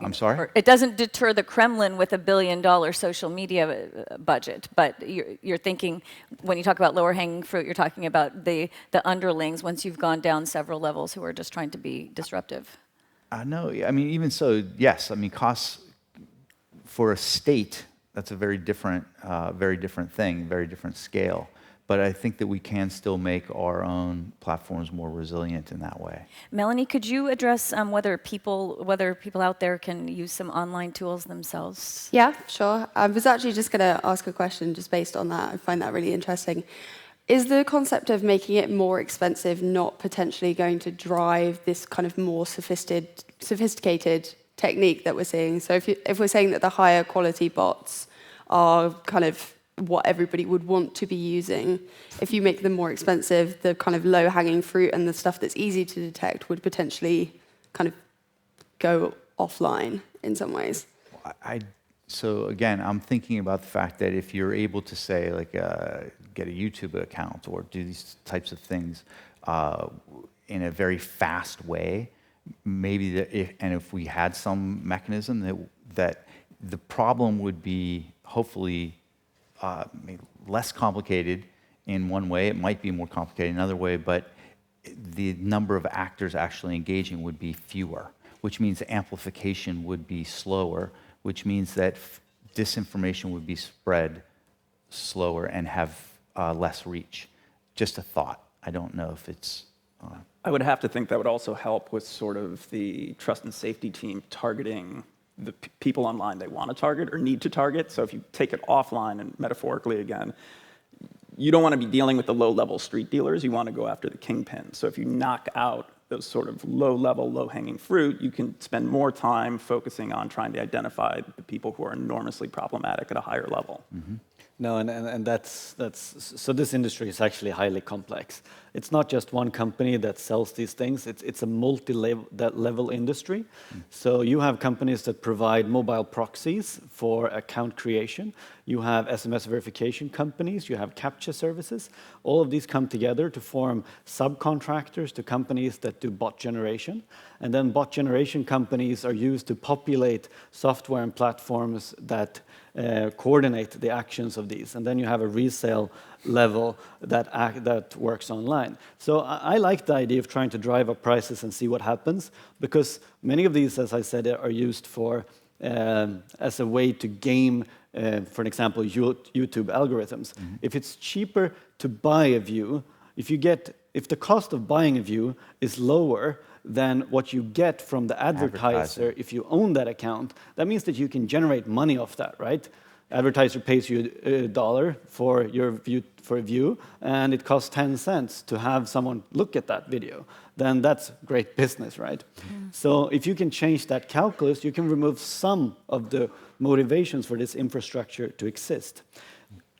Speaker 4: I'm sorry?
Speaker 1: It doesn't deter the Kremlin with $1 billion social media budget, but you're thinking, when you talk about lower hanging fruit, you're talking about the underlings once you've gone down several levels who are just trying to be disruptive.
Speaker 4: No, I mean, even so, yes. I mean, costs for a state, that's a very different thing, very different scale. But I think that we can still make our own platforms more resilient in that way.
Speaker 1: Melanie, could you address whether people out there can use some online tools themselves?
Speaker 5: Yeah, sure. I was actually just going to ask a question just based on that. I find that really interesting. Is the concept of making it more expensive not potentially going to drive this kind of more sophisticated technique that we're seeing? So if we're saying that the higher quality bots are kind of what everybody would want to be using, if you make them more expensive, the kind of low-hanging fruit and the stuff that's easy to detect would potentially kind of go offline in some ways.
Speaker 4: So again, I'm thinking about the fact that if you're able to say, like, get a YouTube account or do these types of things in a very fast way, maybe if we had some mechanism that the problem would be hopefully less complicated in one way. It might be more complicated in another way, but the number of actors actually engaging would be fewer, which means amplification would be slower, which means that disinformation would be spread slower and have less reach. Just a thought. I don't know if it's...
Speaker 3: I would have to think that would also help with sort of the trust and safety team targeting the people online they want to target or need to target. So if you take it offline, and metaphorically again, you don't want to be dealing with the low-level street dealers. You want to go after the kingpin. So if you knock out those sort of low-level, low-hanging fruit, you can spend more time focusing on trying to identify the people who are enormously problematic at a higher level.
Speaker 4: Mm-hmm.
Speaker 2: No, and that's so this industry is actually highly complex. It's not just one company that sells these things. It's a multi-level industry. So you have companies that provide mobile proxies for account creation. You have SMS verification companies. You have CAPTCHA services. All of these come together to form subcontractors to companies that do bot generation. And then bot generation companies are used to populate software and platforms that coordinate the actions of these. And then you have a resale level that works online. So I like the idea of trying to drive up prices and see what happens, because many of these, as I said, are used for as a way to game, for example, YouTube algorithms. Mm-hmm. If it's cheaper to buy a view, if the cost of buying a view is lower than what you get from the advertiser if you own that account, that means that you can generate money off that, right? Advertiser pays you $1 for a view, and it costs 10 cents to have someone look at that video. Then that's great business, right? Mm. So if you can change that calculus, you can remove some of the motivations for this infrastructure to exist.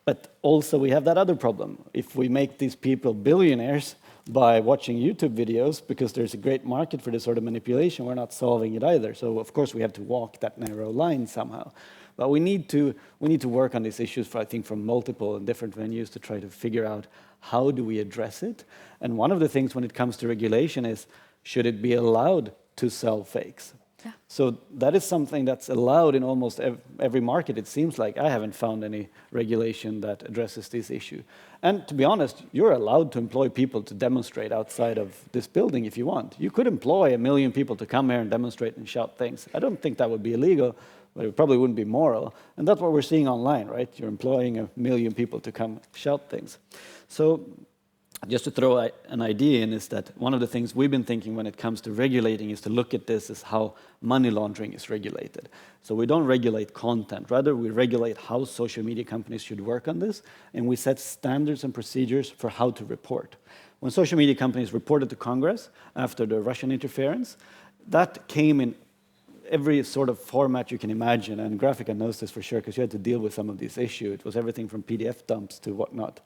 Speaker 2: But also we have that other problem. If we make these people billionaires by watching YouTube videos, because there's a great market for this sort of manipulation, we're not solving it either. So of course we have to walk that narrow line somehow. But we need to work on these issues, I think, from multiple and different venues to try to figure out how do we address it. And one of the things when it comes to regulation is, should it be allowed to sell fakes? Yeah. So that is something that's allowed in almost every market, it seems like. I haven't found any regulation that addresses this issue. And to be honest, you're allowed to employ people to demonstrate outside of this building if you want. You could employ 1 million people to come here and demonstrate and shout things. I don't think that would be illegal, but it probably wouldn't be moral. And that's what we're seeing online, right? You're employing 1 million people to come shout things. So just to throw an idea in is that one of the things we've been thinking when it comes to regulating is to look at this as how money laundering is regulated. So we don't regulate content, rather we regulate how social media companies should work on this, and we set standards and procedures for how to report. When social media companies reported to Congress after the Russian interference, that came in every sort of format you can imagine, and Graphika knows this for sure because you had to deal with some of these issues. It was everything from PDF dumps to whatnot.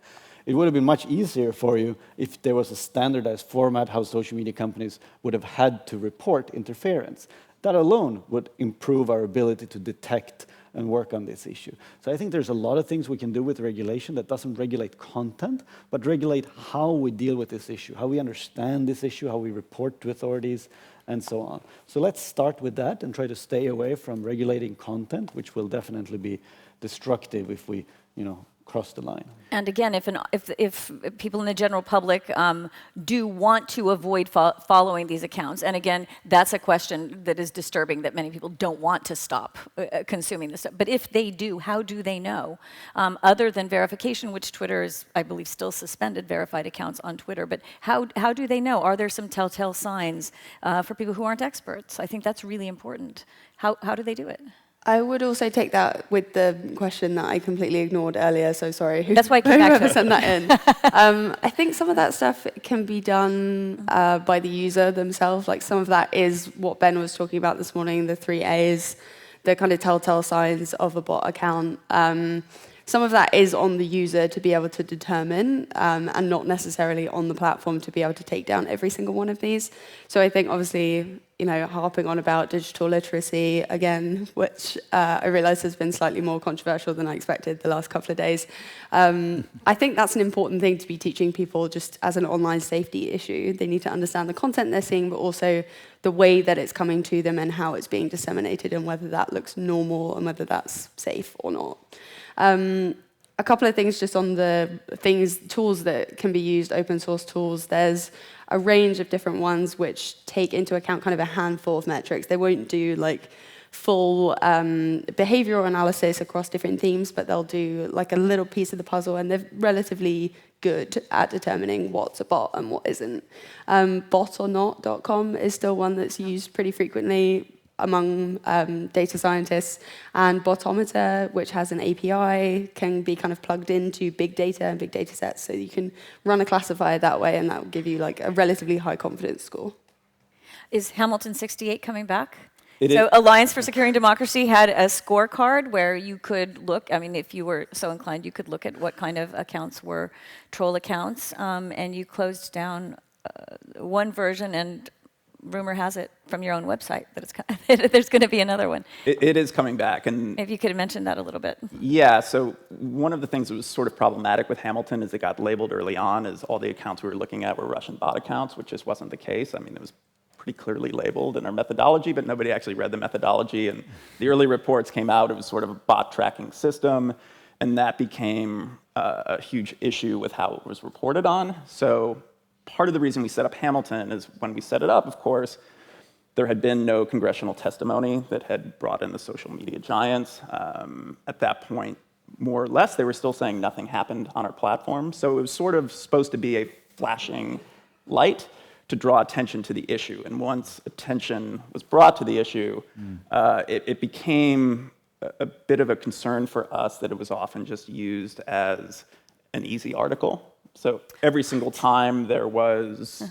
Speaker 2: It would have been much easier for you if there was a standardized format how social media companies would have had to report interference. That alone would improve our ability to detect and work on this issue. So I think there's a lot of things we can do with regulation that doesn't regulate content, but regulate how we deal with this issue, how we understand this issue, how we report to authorities, and so on. So let's start with that and try to stay away from regulating content, which will definitely be destructive if we, cross the line.
Speaker 1: And again, if people in the general public do want to avoid following these accounts, and again, that's a question that is disturbing, that many people don't want to stop consuming this stuff. But if they do, how do they know? Other than verification, which Twitter is, I believe, still suspended verified accounts on Twitter, but how do they know? Are there some telltale signs for people who aren't experts? I think that's really important. How do they do it?
Speaker 5: I would also take that with the question that I completely ignored earlier, so sorry.
Speaker 1: That's why I came back to it.
Speaker 5: Send that in. I think some of that stuff can be done by the user themselves. Like some of that is what Ben was talking about this morning, the 3 A's, the kind of telltale signs of a bot account. Some of that is on the user to be able to determine, and not necessarily on the platform to be able to take down every single one of these. So I think obviously, harping on about digital literacy again, which I realize has been slightly more controversial than I expected the last couple of days. I think that's an important thing to be teaching people just as an online safety issue. They need to understand the content they're seeing, but also the way that it's coming to them and how it's being disseminated and whether that looks normal and whether that's safe or not. A couple of things just on the tools that can be used, open source tools. There's a range of different ones which take into account kind of a handful of metrics. They won't do like full behavioral analysis across different themes, but they'll do like a little piece of the puzzle, and they're relatively good at determining what's a bot and what isn't. Botornot.com is still one that's used pretty frequently among data scientists, and Botometer, which has an API, can be kind of plugged into big data and big data sets, so you can run a classifier that way, and that will give you like a relatively high confidence score.
Speaker 1: Is Hamilton 68 coming back? So Alliance for Securing Democracy had a scorecard where you could look, if you were so inclined, you could look at what kind of accounts were troll accounts, and you closed down one version, and rumor has it from your own website that there's going to be another one.
Speaker 3: It is coming back. And
Speaker 1: if you could mention that a little bit.
Speaker 3: Yeah, so one of the things that was sort of problematic with Hamilton is it got labeled early on as all the accounts we were looking at were Russian bot accounts, which just wasn't the case. It was pretty clearly labeled in our methodology, but nobody actually read the methodology. And the early reports came out, it was sort of a bot tracking system, and that became a huge issue with how it was reported on. So part of the reason we set up Hamilton is when we set it up, of course, there had been no congressional testimony that had brought in the social media giants. At that point, more or less, they were still saying nothing happened on our platform. So it was sort of supposed to be a flashing light to draw attention to the issue. And once attention was brought to the issue, it became a bit of a concern for us that it was often just used as an easy article. So every single time there was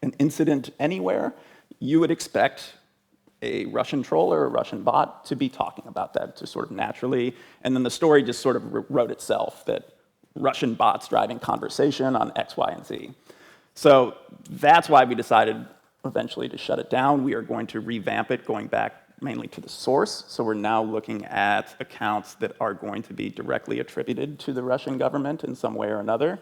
Speaker 3: an incident anywhere, you would expect a Russian troll or a Russian bot to be talking about that to sort of naturally. And then the story just sort of wrote itself that Russian bots driving conversation on X, Y, and Z. So that's why we decided eventually to shut it down. We are going to revamp it, going back mainly to the source. So we're now looking at accounts that are going to be directly attributed to the Russian government in some way or another.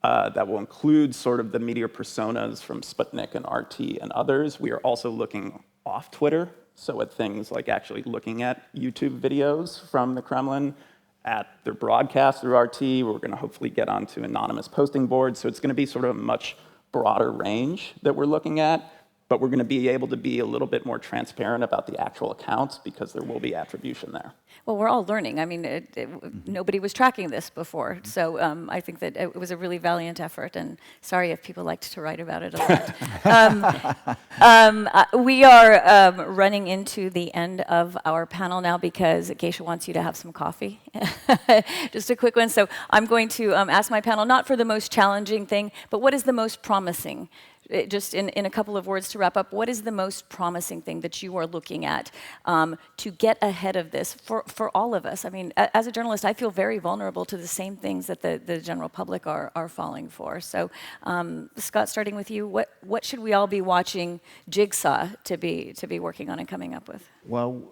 Speaker 3: That will include sort of the media personas from Sputnik and RT and others. We are also looking off Twitter, so at things like actually looking at YouTube videos from the Kremlin, at their broadcast through RT. We're going to hopefully get onto anonymous posting boards. So it's going to be sort of a much broader range that we're looking at. but we're going to be able to be a little bit more transparent about the actual accounts because there will be attribution there.
Speaker 1: Well, we're all learning. I mean, nobody was tracking this before, so I think that it was a really valiant effort, and sorry if people liked to write about it a lot. We are running into the end of our panel now because Geisha wants you to have some coffee. Just a quick one. So I'm going to ask my panel, not for the most challenging thing, but what is the most promising? Just in a couple of words to wrap up, what is the most promising thing that you are looking at to get ahead of this for all of us? I mean, as a journalist, I feel very vulnerable to the same things that the general public are falling for. So, Scott, starting with you, what should we all be watching Jigsaw to be working on and coming up with?
Speaker 4: Well,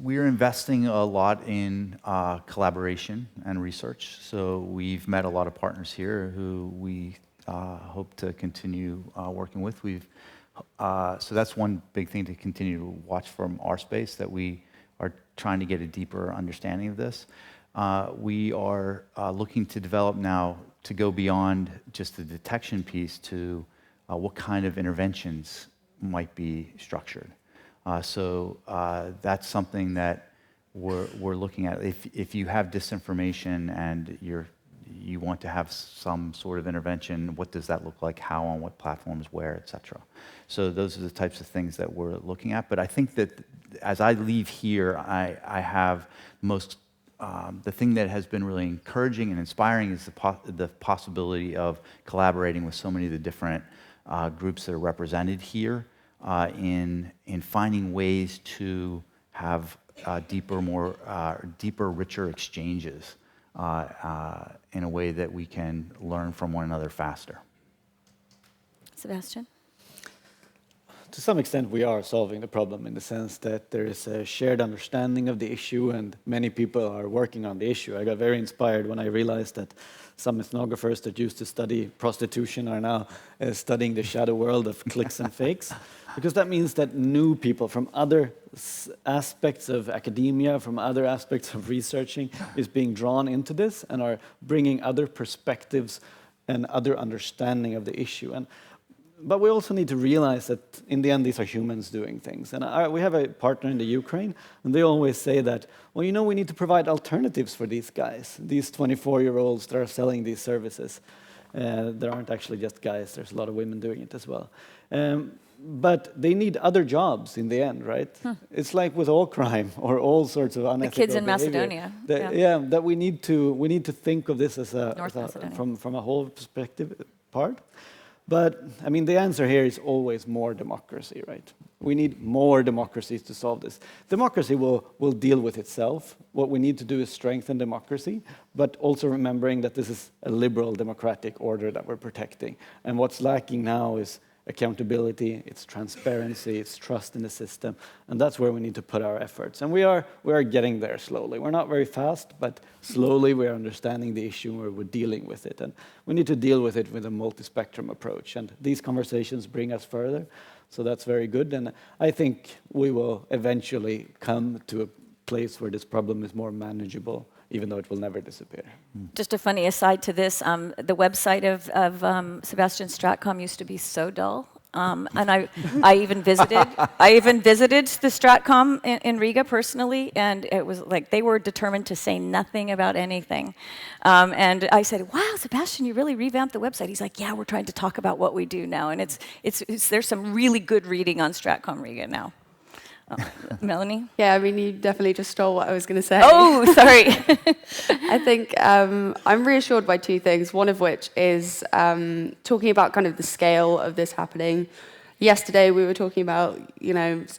Speaker 4: we're investing a lot in collaboration and research. So we've met a lot of partners here who we hope to continue working with. So that's one big thing to continue to watch from our space, that we are trying to get a deeper understanding of this. We are looking to develop now to go beyond just the detection piece to what kind of interventions might be structured. So that's something that we're looking at. If you have disinformation and you want to have some sort of intervention, what does that look like, how, on what platforms, where, et cetera. So those are the types of things that we're looking at. But I think that as I leave here, I have the thing that has been really encouraging and inspiring is the possibility of collaborating with so many of the different groups that are represented here in finding ways to have deeper, richer exchanges in a way that we can learn from one another faster.
Speaker 1: Sebastian?
Speaker 2: To some extent, we are solving the problem in the sense that there is a shared understanding of the issue and many people are working on the issue. I got very inspired when I realized that some ethnographers that used to study prostitution are now studying the shadow world of clicks and fakes. Because that means that new people from other aspects of academia, from other aspects of researching, is being drawn into this and are bringing other perspectives and other understanding of the issue. But we also need to realize that in the end, these are humans doing things. And we have a partner in the Ukraine, and they always say that, well, you know, we need to provide alternatives for these guys, these 24-year-olds that are selling these services. There aren't actually just guys, there's a lot of women doing it as well. But they need other jobs in the end, right? It's like with all crime or all sorts of unethical
Speaker 1: The kids in
Speaker 2: behavior.
Speaker 1: Macedonia.
Speaker 2: That we need to think of this as from a whole perspective part. But I mean, the answer here is always more democracy, right? We need more democracies to solve this. Democracy will deal with itself. What we need to do is strengthen democracy, but also remembering that this is a liberal democratic order that we're protecting. And what's lacking now is accountability, it's transparency, it's trust in the system, and that's where we need to put our efforts. And we are getting there slowly. We're not very fast, but slowly we are understanding the issue and we're dealing with it. And we need to deal with it with a multi-spectrum approach. And these conversations bring us further, so that's very good. And I think we will eventually come to a place where this problem is more manageable, even though it will never disappear.
Speaker 1: Just a funny aside to this, the website of Sebastian Stratcom used to be so dull. And I even visited the Stratcom in Riga personally, and it was like they were determined to say nothing about anything. And I said, "Wow, Sebastian, you really revamped the website." He's like, "Yeah, we're trying to talk about what we do now, and there's some really good reading on Stratcom Riga now." Melanie?
Speaker 5: Yeah, I mean, you definitely just stole what I was going to say.
Speaker 1: Oh, sorry.
Speaker 5: I think I'm reassured by two things, one of which is talking about kind of the scale of this happening. Yesterday, we were talking about,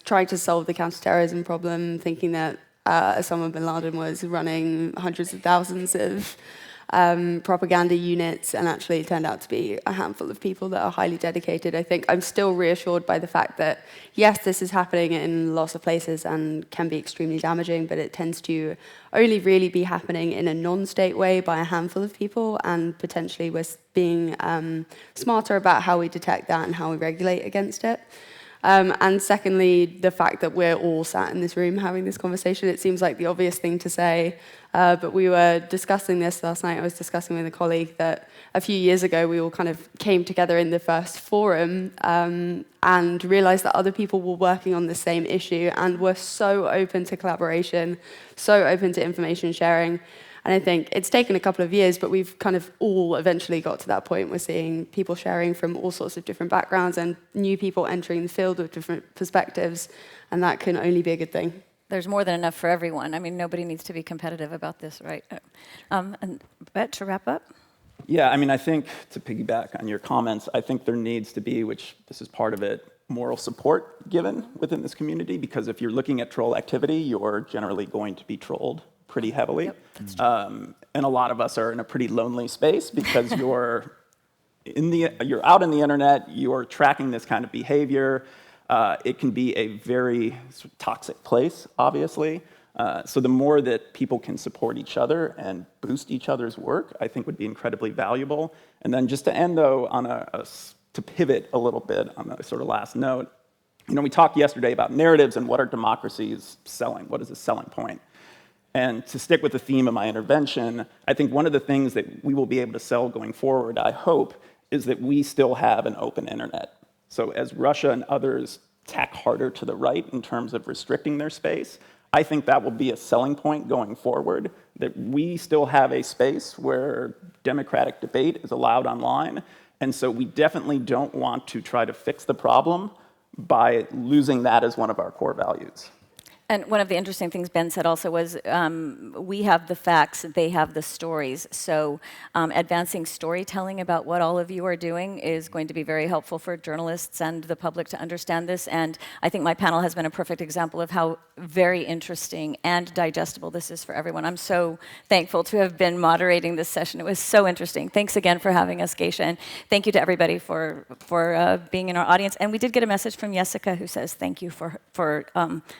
Speaker 5: trying to solve the counterterrorism problem, thinking that Osama bin Laden was running hundreds of thousands of propaganda units, and actually it turned out to be a handful of people that are highly dedicated. I think I'm still reassured by the fact that, yes, this is happening in lots of places and can be extremely damaging, but it tends to only really be happening in a non-state way by a handful of people, and potentially we're being smarter about how we detect that and how we regulate against it. And secondly, the fact that we're all sat in this room having this conversation. It seems like the obvious thing to say, but we were discussing this last night. I was discussing with a colleague that a few years ago we all kind of came together in the first forum and realized that other people were working on the same issue and were so open to collaboration, so open to information sharing. And I think it's taken a couple of years, but we've kind of all eventually got to that point. We're seeing people sharing from all sorts of different backgrounds and new people entering the field with different perspectives, and that can only be a good thing.
Speaker 1: There's more than enough for everyone. I mean, nobody needs to be competitive about this, right? And Bet, to wrap up?
Speaker 3: Yeah, I mean, I think, to piggyback on your comments, I think there needs to be, which this is part of it, moral support given within this community, because if you're looking at troll activity, you're generally going to be trolled pretty heavily.
Speaker 1: Yep, that's true.
Speaker 3: And a lot of us are in a pretty lonely space because you're out in the internet, you're tracking this kind of behavior. It can be a very toxic place, obviously. So the more that people can support each other and boost each other's work, I think would be incredibly valuable. And then just to end, though, on to pivot a little bit on a sort of last note, we talked yesterday about narratives and what are democracies selling? What is the selling point? And to stick with the theme of my intervention, I think one of the things that we will be able to sell going forward, I hope, is that we still have an open internet. So as Russia and others tack harder to the right in terms of restricting their space, I think that will be a selling point going forward, that we still have a space where democratic debate is allowed online. And so we definitely don't want to try to fix the problem by losing that as one of our core values.
Speaker 1: And one of the interesting things Ben said also was we have the facts, they have the stories. So advancing storytelling about what all of you are doing is going to be very helpful for journalists and the public to understand this. And I think my panel has been a perfect example of how very interesting and digestible this is for everyone. I'm so thankful to have been moderating this session. It was so interesting. Thanks again for having us, Geisha. And thank you to everybody for being in our audience. And we did get a message from Jessica who says thank you for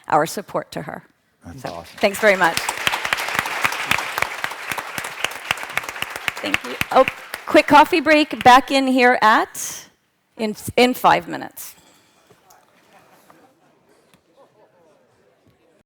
Speaker 1: our support to her.
Speaker 4: That's awesome.
Speaker 1: Thanks very much. Thank you. Oh, quick coffee break. Back in here in 5 minutes.